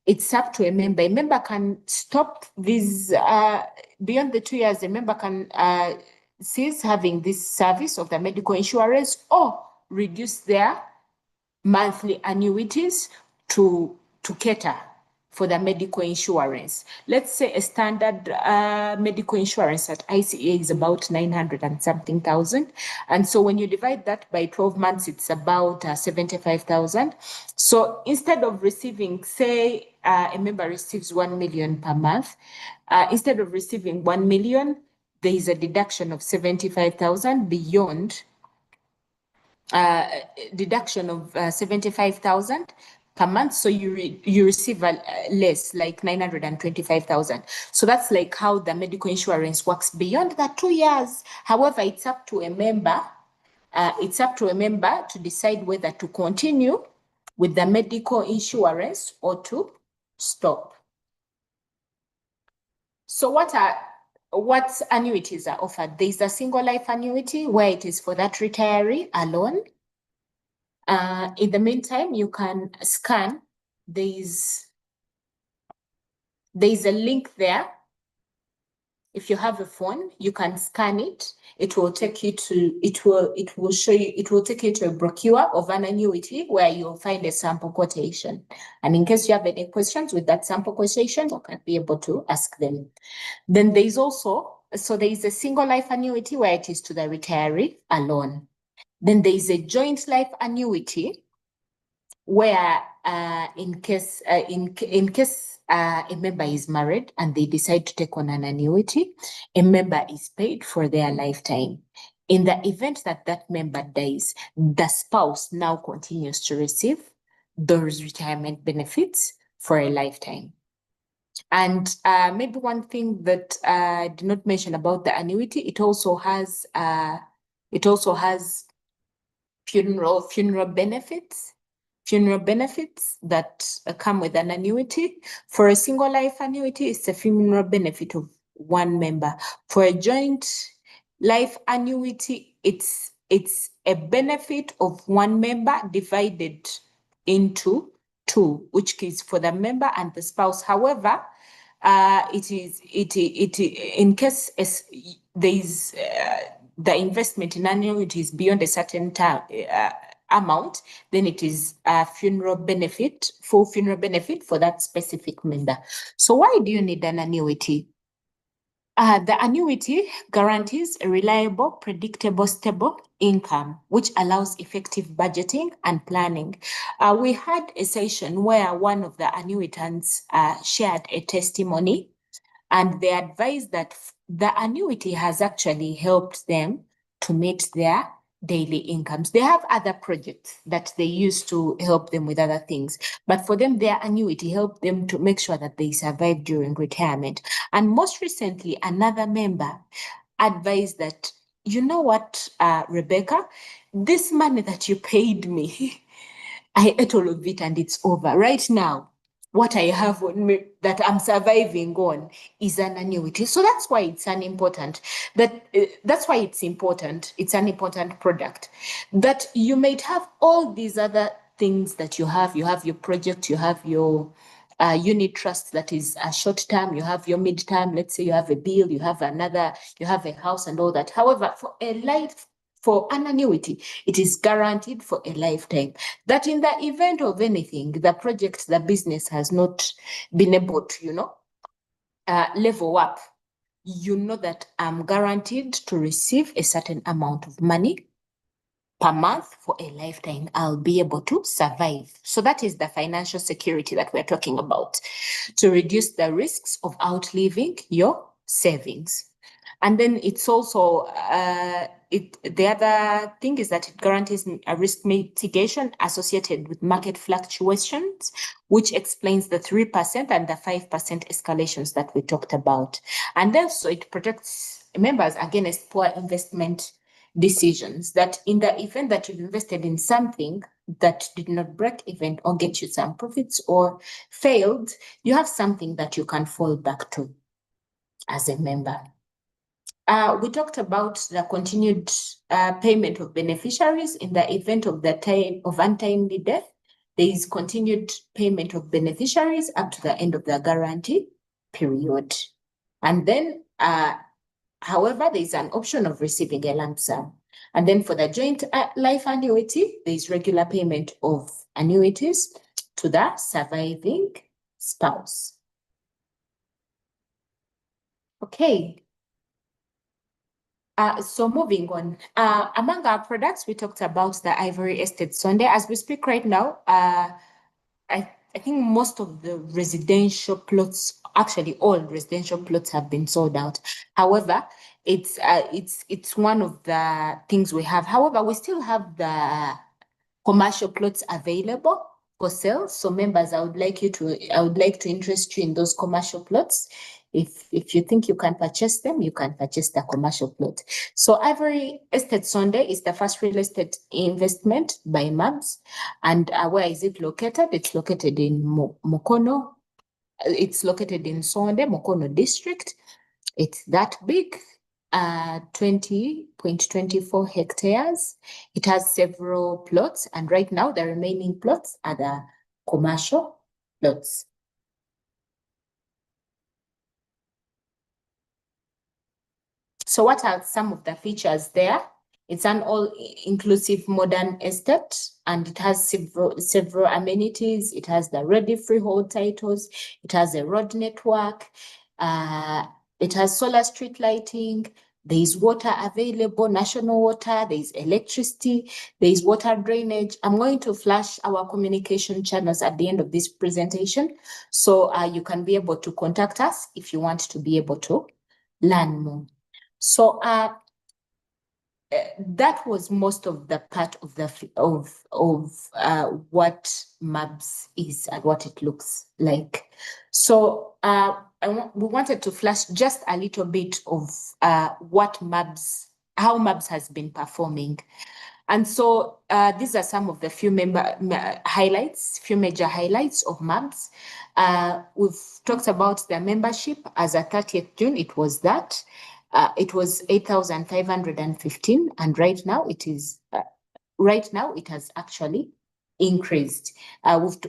it's up to a member. A member can stop this, beyond the 2 years, a member can cease having this service of the medical insurance or reduce their monthly annuities to cater for the medical insurance. Let's say a standard medical insurance at ICA is about 900 and something thousand. And so when you divide that by 12 months, it's about 75,000. So instead of receiving, say, a member receives 1 million per month, instead of receiving 1 million, there is a deduction of 75,000 beyond deduction of 75,000 per month. So you receive less, like 925,000. So that's like how the medical insurance works beyond that 2 years. However, it's up to a member. It's up to a member to decide whether to continue with the medical insurance or to stop. So what annuities are offered? There's a single life annuity where it is for that retiree alone. In the meantime, you can scan. There's a link there. If you have a phone, you can scan it. It will take you to, it will show you, it will take you to a brochure of an annuity where you'll find a sample quotation. And in case you have any questions with that sample quotation, you can be able to ask them. Then there is also, so there is a single life annuity where it is to the retiree alone. Then there is a joint life annuity where in case a member is married and they decide to take on an annuity, a member is paid for their lifetime. In the event that that member dies, the spouse now continues to receive those retirement benefits for a lifetime. And maybe one thing that I did not mention about the annuity, it also has funeral benefits that come with an annuity. For a single life annuity, it's a funeral benefit of one member. For a joint life annuity, it's a benefit of one member divided into two, which is for the member and the spouse. However, in case there is the investment in annuities beyond a certain time, amount, then it is a funeral benefit, full funeral benefit for that specific member. So why do you need an annuity? The annuity guarantees a reliable, predictable, stable income, which allows effective budgeting and planning. We had a session where one of the annuitants shared a testimony, and they advised that the annuity has actually helped them to meet their daily incomes. They have other projects that they use to help them with other things, but for them, their annuity helped them to make sure that they survive during retirement. And most recently, another member advised that, you know what, Rebecca, this money that you paid me, I ate all of it and it's over. Right now, what I have on me that I'm surviving on is an annuity. So that's why it's an important, that's why it's important. It's an important product. That you might have all these other things that you have your project, you have your unit trust that is a short term, you have your mid term, let's say you have a bill, you have a house and all that. However, for an annuity, it is guaranteed for a lifetime. That in the event of anything, the project, the business has not been able to, level up, you know that I'm guaranteed to receive a certain amount of money per month for a lifetime. I'll be able to survive. So that is the financial security that we're talking about, to reduce the risks of outliving your savings. And then it's also the other thing is that it guarantees a risk mitigation associated with market fluctuations, which explains the 3% and the 5% escalations that we talked about. And also it protects members against poor investment decisions, that in the event that you've invested in something that did not break even or get you some profits or failed, you have something that you can fall back to as a member. We talked about the continued payment of beneficiaries in the event of untimely death. There is continued payment of beneficiaries up to the end of the guarantee period. And then, however, there is an option of receiving a lump sum. And then for the joint life annuity, there is regular payment of annuities to the surviving spouse. Okay. So moving on, among our products, we talked about the Ivory Estate Sunday. As we speak right now, I think most of the residential plots, actually all residential plots, have been sold out. However, it's one of the things we have. However, we still have the commercial plots available for sale. So members, I would like to interest you in those commercial plots. If you think you can purchase them, you can purchase the commercial plot. So Ivory Estate Sunday is the first real estate investment by MURBS. And where is it located? It's located in Mukono. It's located in Sonde, Mukono district. It's that big, 20.24 hectares. It has several plots, and right now the remaining plots are the commercial plots. So what are some of the features there? It's an all-inclusive modern estate, and it has several amenities. It has the ready freehold titles. It has a road network. It has solar street lighting. There is water available, national water. There is electricity. There is water drainage. I'm going to flash our communication channels at the end of this presentation, so you can be able to contact us if you want to be able to learn more. So that was most of the part of what MURBS is and what it looks like. So we wanted to flash just a little bit of how MURBS has been performing. And so these are some of the few major highlights of MURBS. We've talked about their membership. As at 30th June, it was 8,515, and right now it has actually increased.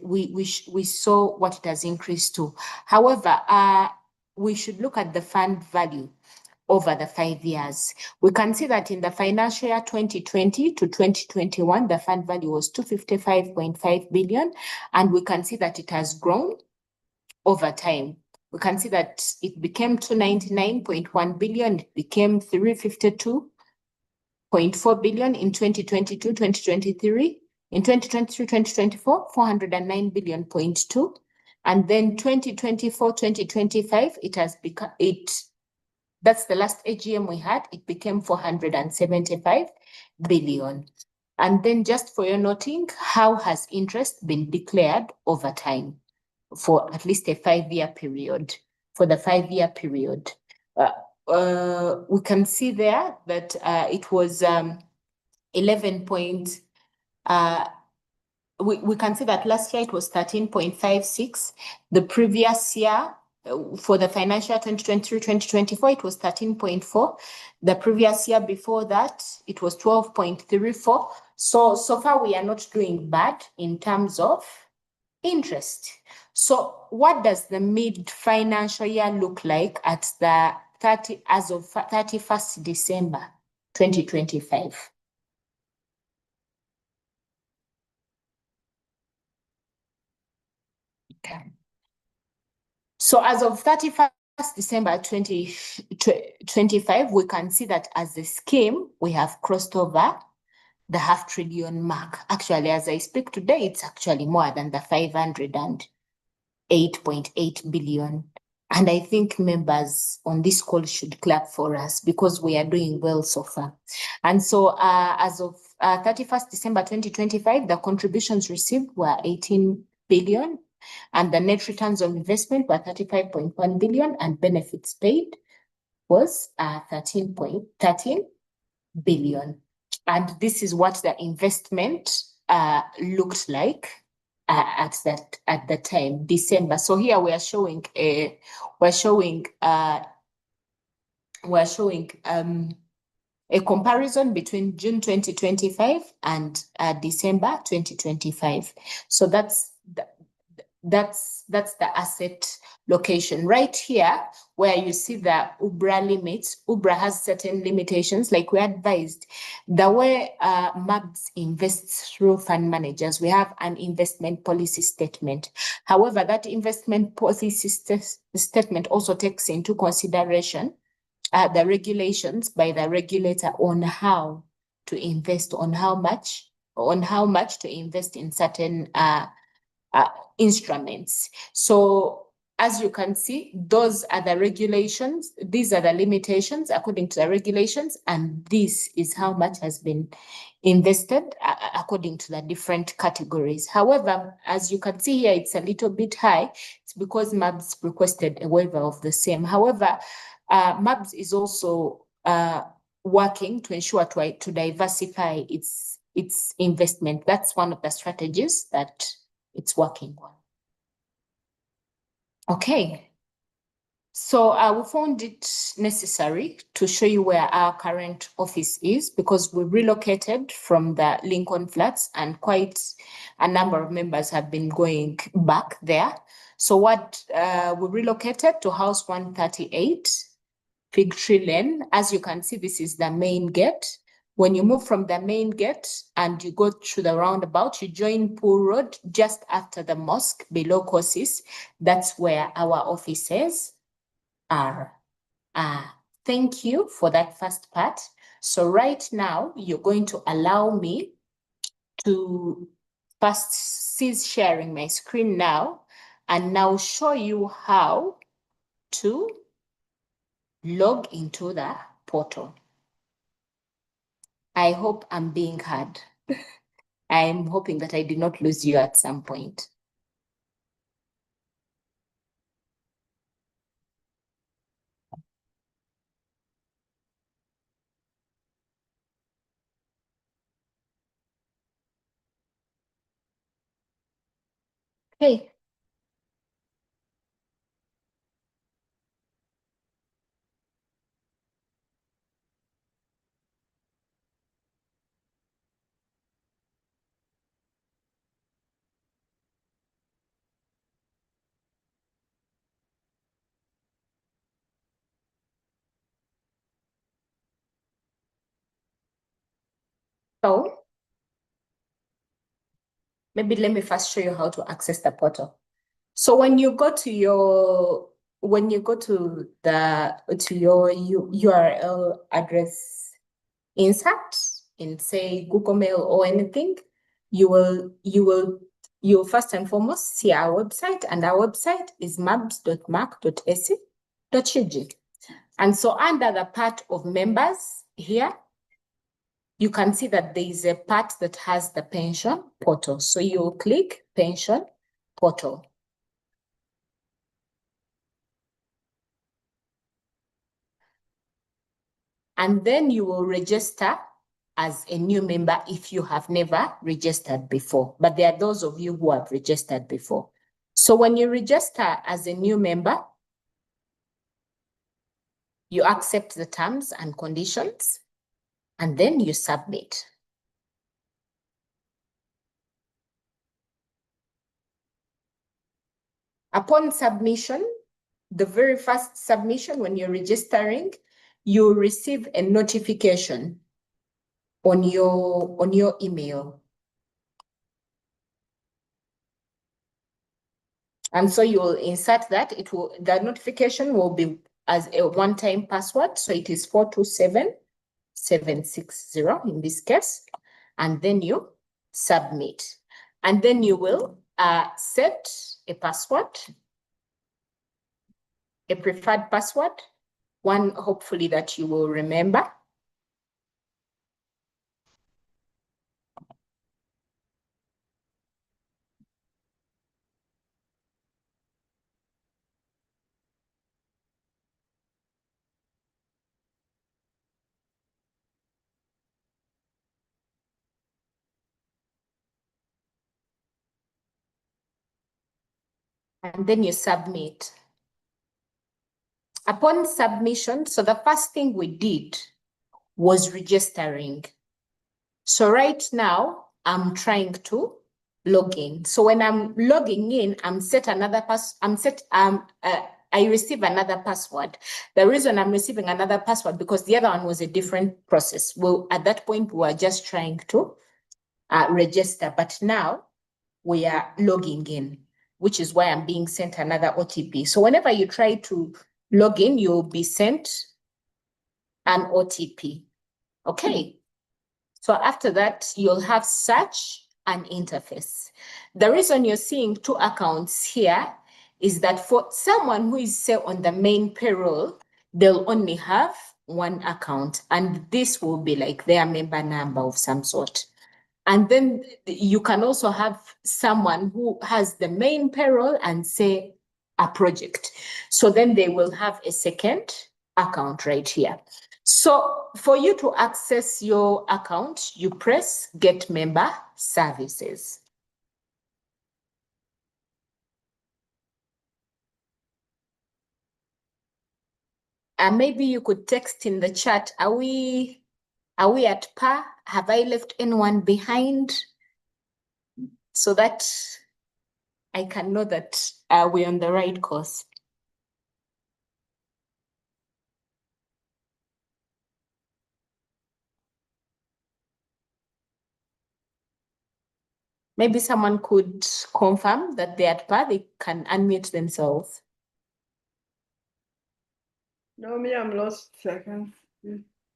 We saw what it has increased to. However, we should look at the fund value over the 5 years. We can see that in the financial year 2020 to 2021, the fund value was 255.5 billion, and we can see that it has grown over time. We can see that it became 299.1 billion, it became 352.4 billion in 2022, 2023. In 2023, 2024, 409 billion, 0.2. And then 2024, 2025, it has become, that's the last AGM we had, it became 475 billion. And then just for your noting, how has interest been declared over time for at least a 5-year period? For the 5-year period, we can see there that it was 11 point, we can see that last year it was 13.56. The previous year, for the financial 2023-2024, it was 13.4. The previous year before that, it was 12.34. So far we are not doing bad in terms of interest. So what does the mid-financial year look like at the as of 31st December 2025? Okay. So as of 31st December 2025, we can see that as a scheme, we have crossed over the $500 billion mark. Actually, as I speak today, it's actually more than the 508.8 billion And I think members on this call should clap for us because we are doing well so far. And so as of 31st December 2025, the contributions received were 18 billion and the net returns on investment were 35.1 billion and benefits paid was 13 billion. And this is what the investment looked like at the time, December. So here we are showing a comparison between June 2025 and December 2025. So that's the asset location right here, where you see the UBRA limits. UBRA has certain limitations, like we advised. The way MURBS invests through fund managers, we have an investment policy statement. However, that investment policy statement also takes into consideration the regulations by the regulator on how to invest, on how much to invest in certain instruments. So as you can see, those are the regulations. These are the limitations according to the regulations, and this is how much has been invested according to the different categories. However, as you can see here, it's a little bit high. It's because MURBS requested a waiver of the same. However, MURBS is also working to ensure to diversify its investment. That's one of the strategies that it's working on. Okay, so we found it necessary to show you where our current office is because we relocated from the Lincoln Flats and quite a number of members have been going back there. So what we relocated to house 138, Fig Tree Lane. As you can see, this is the main gate. When you move from the main gate and you go through the roundabout, you join Pool Road just after the mosque below Courses. That's where our offices are. Thank you for that first part. So right now, you're going to allow me to first cease sharing my screen now and now show you how to log into the portal. I hope I'm being heard. I'm hoping that I did not lose you at some point. Okay. So maybe let me first show you how to access the portal. So when you go to your URL address insert in say Google Mail or anything, you will first and foremost see our website, and our website is murbs.mac.ac.ug. And so under the part of members here, you can see that there is a part that has the pension portal. So you click pension portal. And then you will register as a new member if you have never registered before. But there are those of you who have registered before. So when you register as a new member, you accept the terms and conditions, and then you submit. Upon submission, the very first submission when you're registering, you receive a notification on your email. And so you will insert that. The notification will be as a one-time password. So it is 427760 in this case. And then you submit. And then you will set a password. a preferred password, one hopefully that you will remember. And then you submit. Upon submission, so the first thing we did was registering. So right now, I'm trying to log in. So when I'm logging in, I receive another password. The reason I'm receiving another password because the other one was a different process. Well, at that point, we were just trying to register, but now we are logging in, which is why I'm being sent another OTP. So whenever you try to log in, you'll be sent an OTP. Okay. So after that, you'll have such an interface. The reason you're seeing two accounts here is that for someone who is, say, on the main payroll, they'll only have one account, and this will be like their member number of some sort. And then you can also have someone who has the main payroll and, say, a project. So then they will have a second account right here. So for you to access your account, you press Get Member Services. And maybe you could text in the chat, are we at par? Have I left anyone behind? So that I can know that we're on the right course. Maybe someone could confirm that they're at par, they can unmute themselves.
No, me, I'm lost. Second.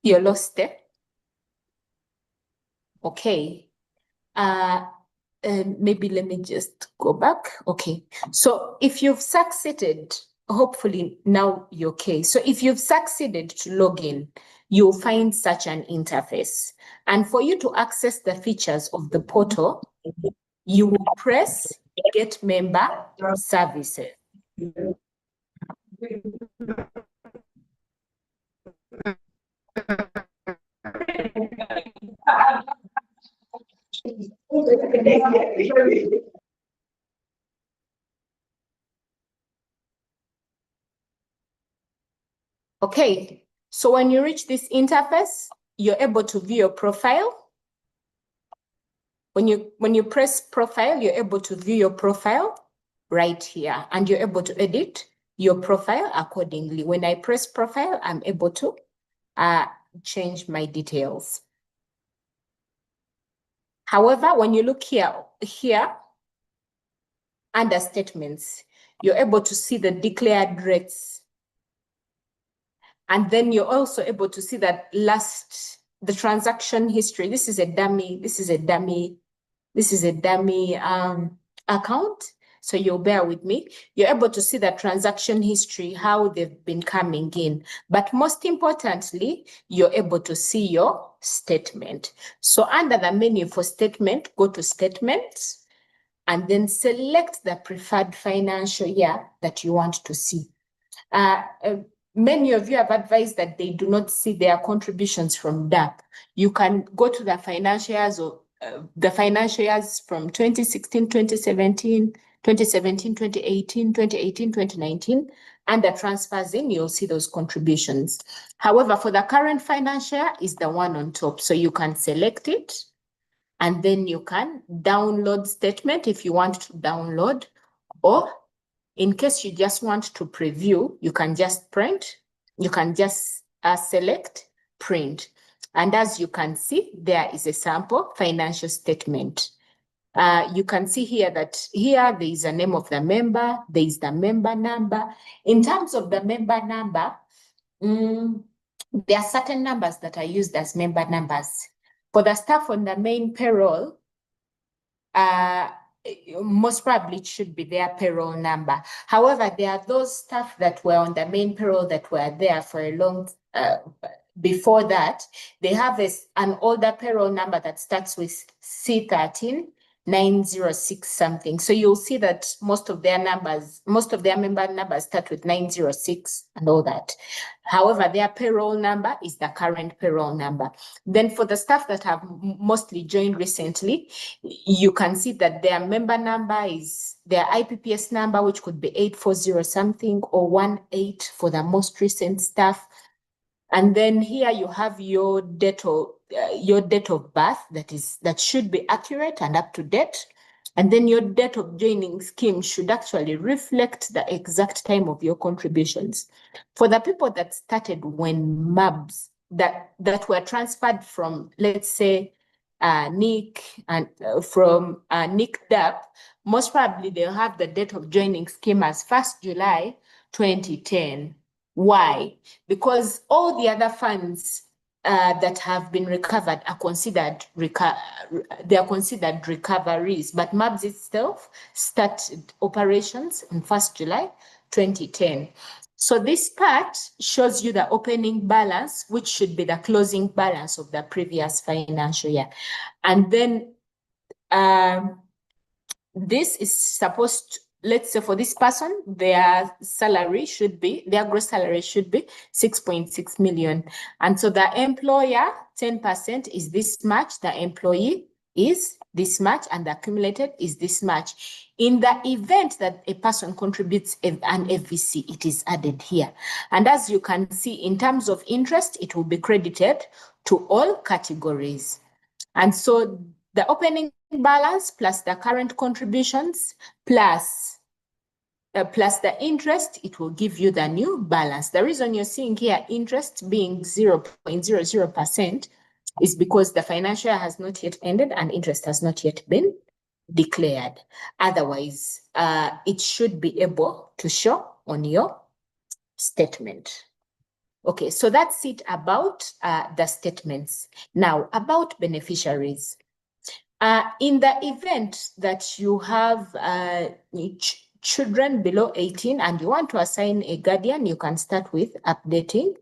You're lost there? Okay. Maybe let me just go back. Okay. So if you've succeeded, hopefully now you're okay. So if you've succeeded to log in, you'll find such an interface. And for you to access the features of the portal, you will press Get Member Services. Okay, so when you reach this interface, you're able to view your profile. When you press profile, you're able to view your profile right here, and you're able to edit your profile accordingly. When I press profile, I'm able to change my details. However, when you look here under statements, you're able to see the declared rates. And then you're also able to see that the transaction history. This is a dummy account. So you'll bear with me. You're able to see the transaction history, how they've been coming in. But most importantly, you're able to see your statement. So under the menu for statement, go to statements and then select the preferred financial year that you want to see. Many of you have advised that they do not see their contributions from DAP. You can go to the financial years or the financial years from 2016, 2017, 2018, 2019, and the transfers in, you'll see those contributions. However, for the current financial year is the one on top. So you can select it, and then you can download statement if you want to download, or in case you just want to preview, you can just print. You can just select print. And as you can see, there is a sample financial statement. You can see here that here there is a name of the member, there is the member number. In terms of the member number, there are certain numbers that are used as member numbers. For the staff on the main payroll, most probably it should be their payroll number. However, there are those staff that were on the main payroll that were there for a long before that. They have an older payroll number that starts with C13 906 something. So you'll see that most of their member numbers start with 906 and all that. However, their payroll number is the current payroll number. Then for the staff that have mostly joined recently, you can see that their member number is their IPPS number, which could be 840 something or 18 for the most recent staff. And then here you have your date of birth that should be accurate and up to date. And then your date of joining scheme should actually reflect the exact time of your contributions. For the people that started when MURBS that were transferred from, let's say, NIC and from NIC DAP, most probably they'll have the date of joining scheme as 1st July 2010. Why? Because all the other funds that have been recovered are considered recoveries, but MURBS itself started operations on 1st July 2010. So this part shows you the opening balance, which should be the closing balance of the previous financial year. And then this is supposed to, let's say for this person, their gross salary should be 6.6 million. And so the employer, 10% is this much, the employee is this much, and the accumulated is this much. In the event that a person contributes an FVC, it is added here. And as you can see, in terms of interest, it will be credited to all categories. And so the opening balance plus the current contributions plus the interest, it will give you the new balance. The reason you're seeing here interest being 0.00% is because the financial year has not yet ended and interest has not yet been declared. Otherwise, it should be able to show on your statement. Okay, so that's it about the statements. Now, about beneficiaries. In the event that you have children below 18 and you want to assign a guardian, you can start with updating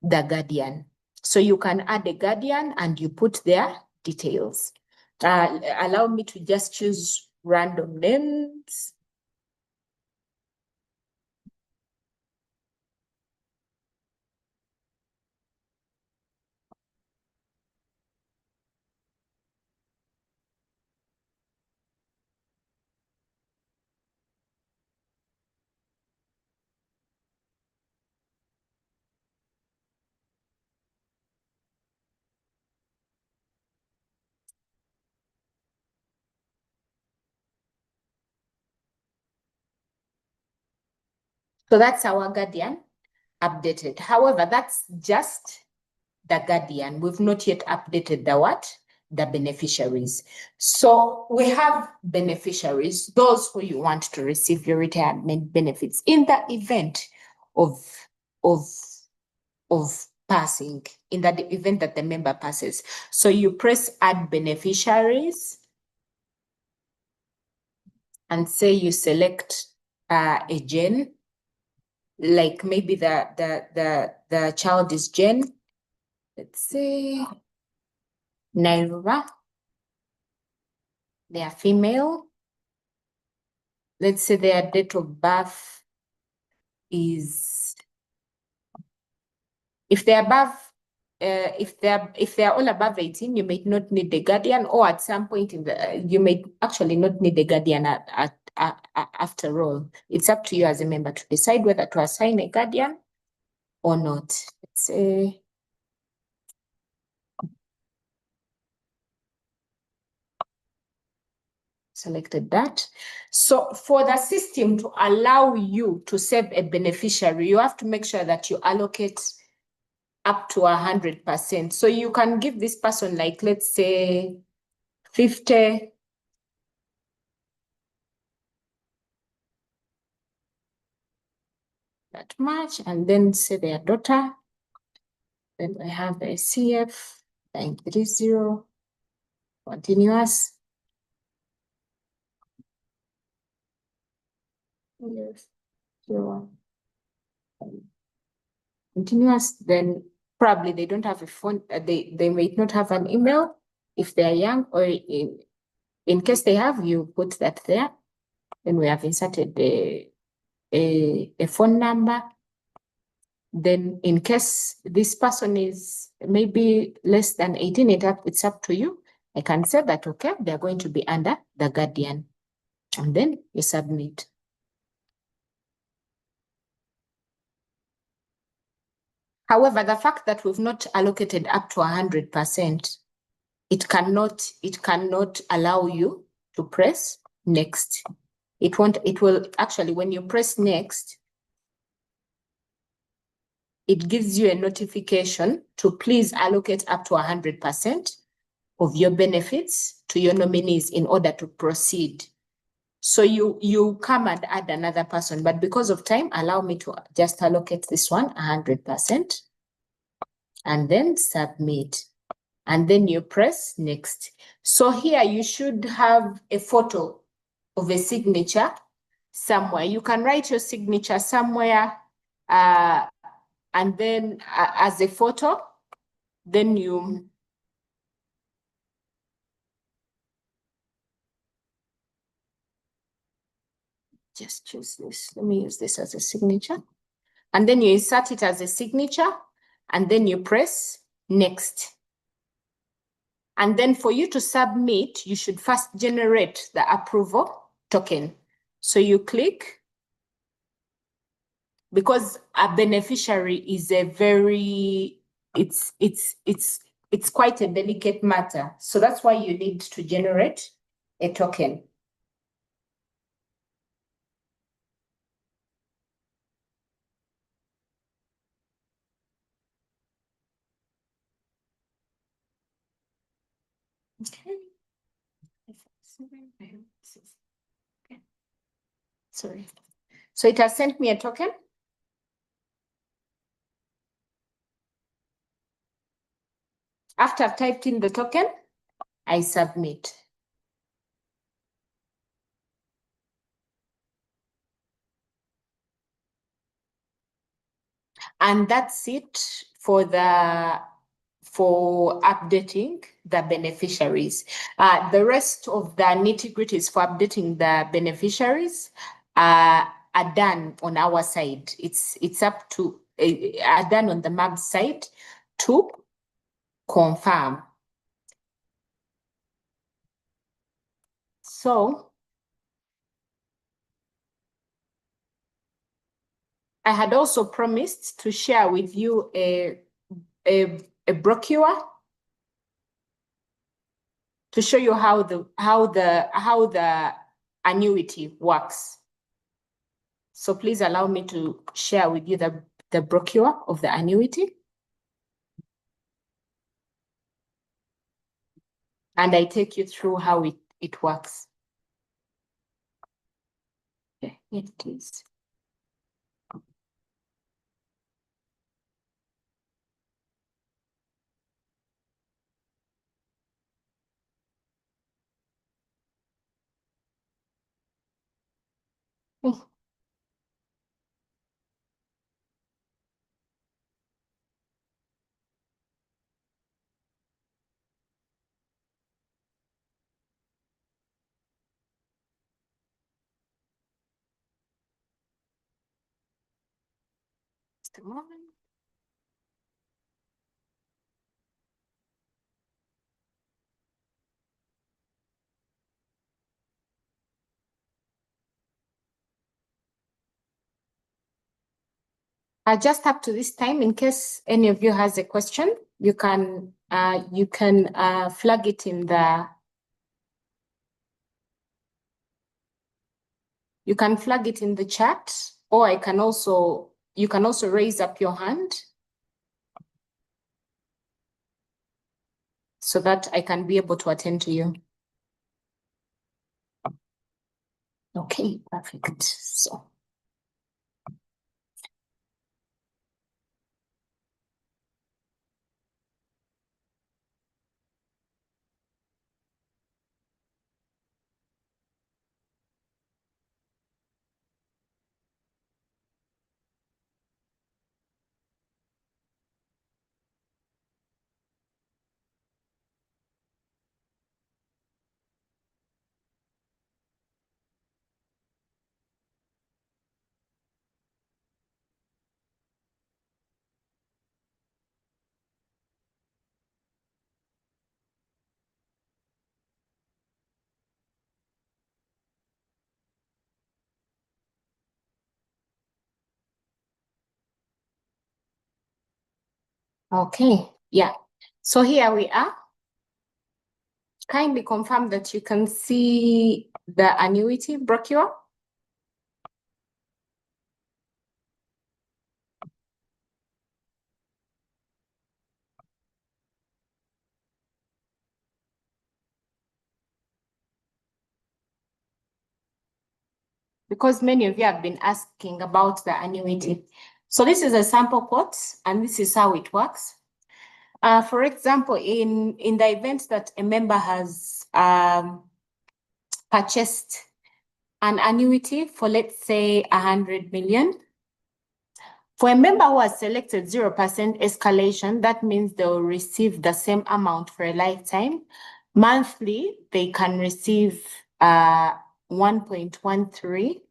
the guardian. So you can add a guardian and you put their details. Allow me to just choose random names. So that's our guardian updated. However, that's just the guardian. We've not yet updated the what? The beneficiaries. So we have beneficiaries, those who you want to receive your retirement benefits in the event of passing, in the event that the member passes. So you press add beneficiaries and say you select a gen, like maybe the child is Jen, let's say Naira, they are female. Let's say their date of birth is, if they're above, if they're all above 18, you may not need a guardian, or at some point in the, you may actually not need a guardian after all. It's up to you as a member to decide whether to assign a guardian or not. Let's say selected that. So for the system to allow you to save a beneficiary, you have to make sure that you allocate up to 100%. So you can give this person, like, let's say 50, that much, and then say their daughter. Then I have the CF 930 continuous. Yes. Sure. Continuous, then probably they don't have a phone, they might not have an email if they're young, or in case they have, you put that there. Then we have inserted a phone number. Then in case this person is maybe less than 18, it's up to you. I can say that, okay, they're going to be under the guardian. And then you submit. However, the fact that we've not allocated up to 100%, it cannot allow you to press next. It will actually, when you press next, it gives you a notification to please allocate up to 100% of your benefits to your nominees in order to proceed. So you come and add another person, but because of time, allow me to just allocate this one 100% and then submit. And then you press next. So here you should have a photo of a signature somewhere. You can write your signature somewhere, and then as a photo, then you just choose this. Let me use this as a signature. And then you insert it as a signature, and then you press next. And then for you to submit, you should first generate the approval token. So you click, because a beneficiary is a very, it's quite a delicate matter. So that's why you need to generate a token. Okay. Okay. Sorry. So it has sent me a token. After I've typed in the token, I submit. And that's it for updating the beneficiaries. The rest of the nitty-gritties for updating the beneficiaries are done on our side. It's up to are done on the MURBS side to confirm. So I had also promised to share with you a brochure to show you how the annuity works. So please allow me to share with you the brochure of the annuity. And I take you through how it works. Okay, here it is. Oh. Just a moment. Just up to this time, in case any of you has a question, you can flag it in the chat, or you can also raise up your hand so that I can be able to attend to you. Okay, perfect. So Okay, yeah. So here we are. Kindly confirm that you can see the annuity brochure. Because many of you have been asking about the annuity. So this is a sample quote, and this is how it works. For example, in the event that a member has purchased an annuity for, let's say, 100 million, for a member who has selected 0% escalation, that means they will receive the same amount for a lifetime. Monthly, they can receive 1.13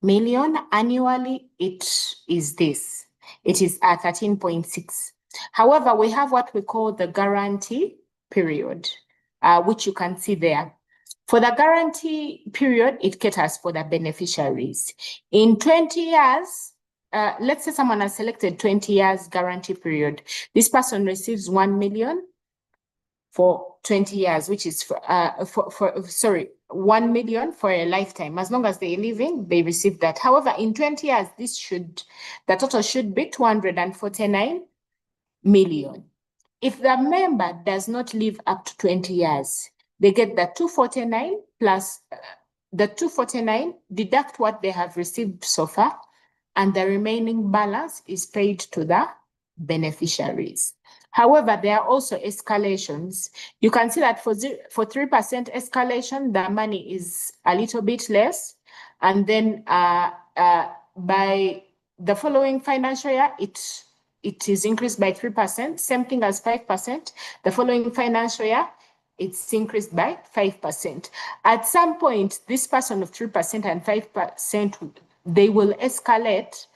million. Annually, it is this. It is 13.6. However, we have what we call the guarantee period, which you can see there. For the guarantee period, it caters for the beneficiaries. In 20 years, let's say someone has selected 20 years guarantee period. This person receives 1 million for 20 years, which is 1 million for a lifetime. As long as they're living, they receive that. However, in 20 years, the total should be 249 million. If the member does not live up to 20 years, they get the 249 plus the 249, deduct what they have received so far, and the remaining balance is paid to the beneficiaries. However, there are also escalations. You can see that for 3% escalation, the money is a little bit less. And then by the following financial year, it is increased by 3%, same thing as 5%. The following financial year, it's increased by 5%. At some point, this person of 3% and 5%, they will escalate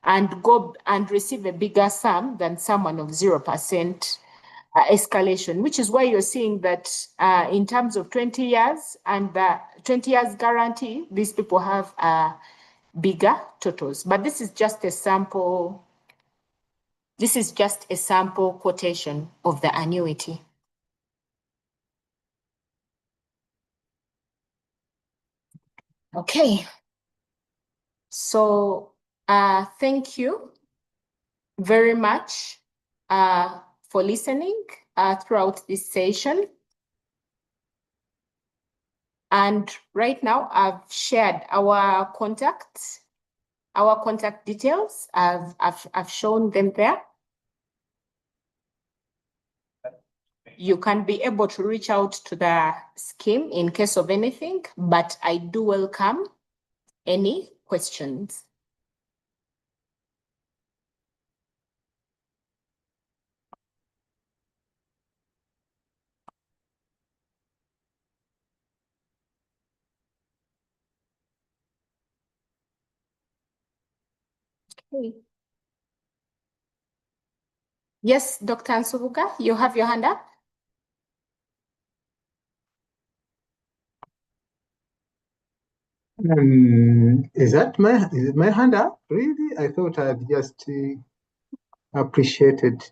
and go and receive a bigger sum than someone of 0% escalation, which is why you're seeing that in terms of 20 years and the 20 years guarantee, these people have bigger totals. But this is just a sample. This is just a sample quotation of the annuity. Okay. So thank you very much for listening throughout this session. And right now I've shared our contact details. I've shown them there. You can be able to reach out to the scheme in case of anything, but I do welcome any questions. Okay. Yes, Dr. Ansubuga, you have your hand up.
Is it my hand up? Really? I thought I had just appreciated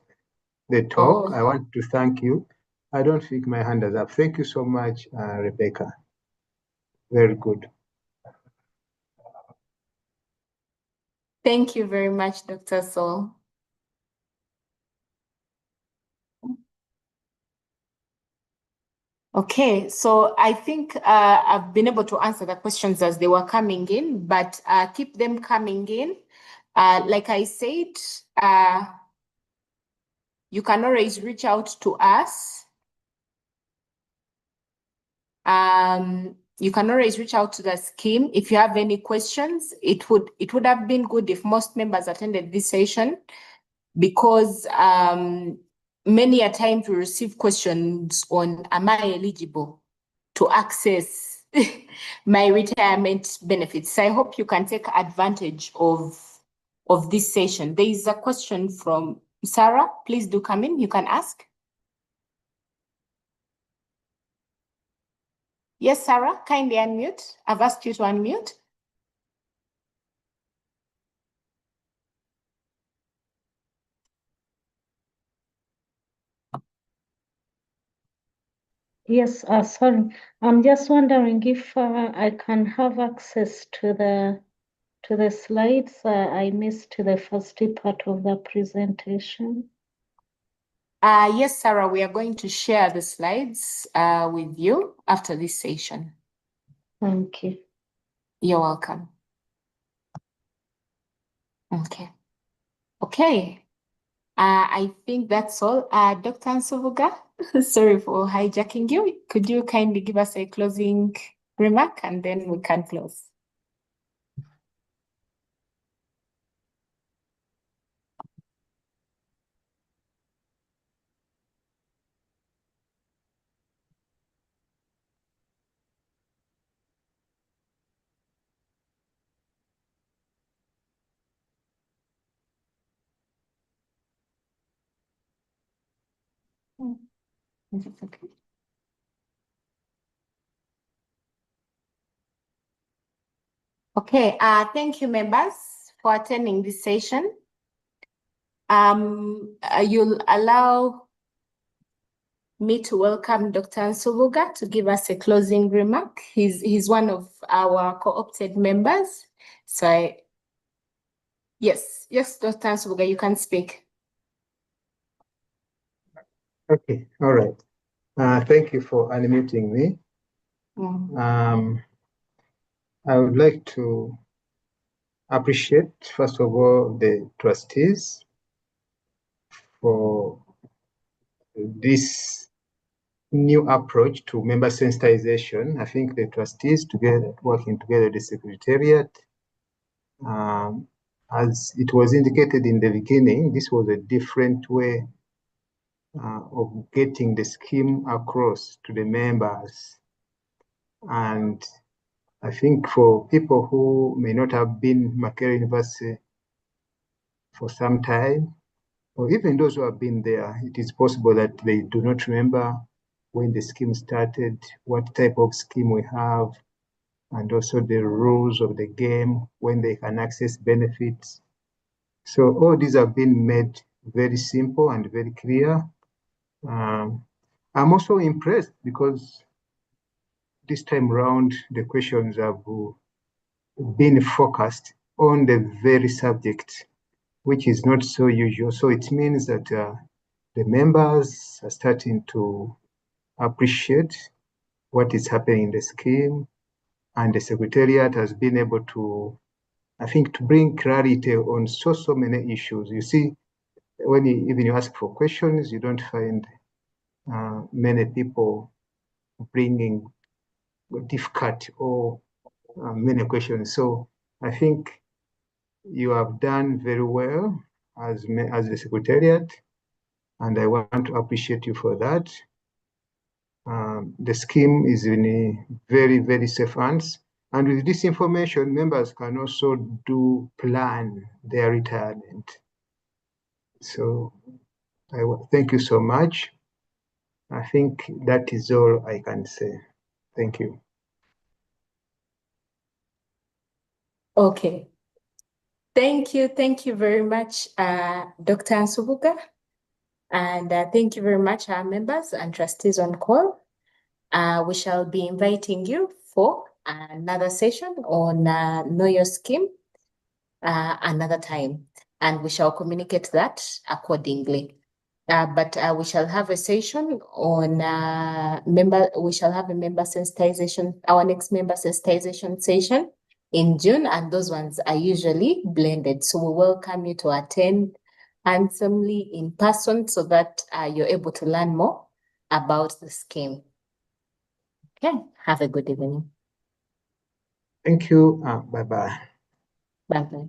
the talk.
Oh.
I want to thank you. I don't think my hand is up. Thank you so much, Rebecca. Very good.
Thank you very much, Dr. Sol. Okay, so I think I've been able to answer the questions as they were coming in, but keep them coming in. Like I said, you can always reach out to us. You can always reach out to the scheme if you have any questions. It would have been good if most members attended this session, because many a times we receive questions on, am I eligible to access my retirement benefits? So I hope you can take advantage of this session. There is a question from Sarah. Please do come in. You can ask. Yes, Sarah, kindly unmute. I've asked you to unmute.
Yes, sorry. I'm just wondering if I can have access to the slides. I missed the first part of the presentation.
Yes, Sarah, we are going to share the slides with you after this session.
Thank you.
You're welcome. Okay. Okay. I think that's all. Dr. Nsubuga, sorry for hijacking you. Could you kindly give us a closing remark and then we can close? Is it okay? Okay, thank you, members, for attending this session. You'll allow me to welcome Dr. Nsubuga to give us a closing remark. He's one of our co-opted members. So yes, Dr. Nsubuga, you can speak.
Okay, all right. Thank you for unmuting me. I would like to appreciate, first of all, the trustees for this new approach to member sensitization. I think the trustees together, working together with the secretariat, as it was indicated in the beginning, this was a different way of getting the scheme across to the members. And I think for people who may not have been Makerere University for some time, or even those who have been there, it is possible that they do not remember when the scheme started, what type of scheme we have, and also the rules of the game, when they can access benefits. So all these have been made very simple and very clear. I'm also impressed because this time around, the questions have been focused on the very subject, which is not so usual. So it means that the members are starting to appreciate what is happening in the scheme, and the secretariat has been able to, I think, to bring clarity on so many issues. You see, when you ask for questions, you don't find many people bringing difficult or many questions. So I think you have done very well as the secretariat, and I want to appreciate you for that. The scheme is in a very, very safe hands. And with this information, members can also plan their retirement. So I thank you so much. I think that is all I can say. Thank you.
Okay. Thank you very much, Dr. Nsubuga. And thank you very much, our members and trustees on call. We shall be inviting you for another session on Know Your Scheme another time, and we shall communicate that accordingly. But we shall have a session on we shall have a member sensitization, our next member sensitization session in June, and those ones are usually blended. So we welcome you to attend handsomely in person so that you're able to learn more about the scheme. Okay, have a good evening.
Thank you. Bye-bye.
Bye-bye.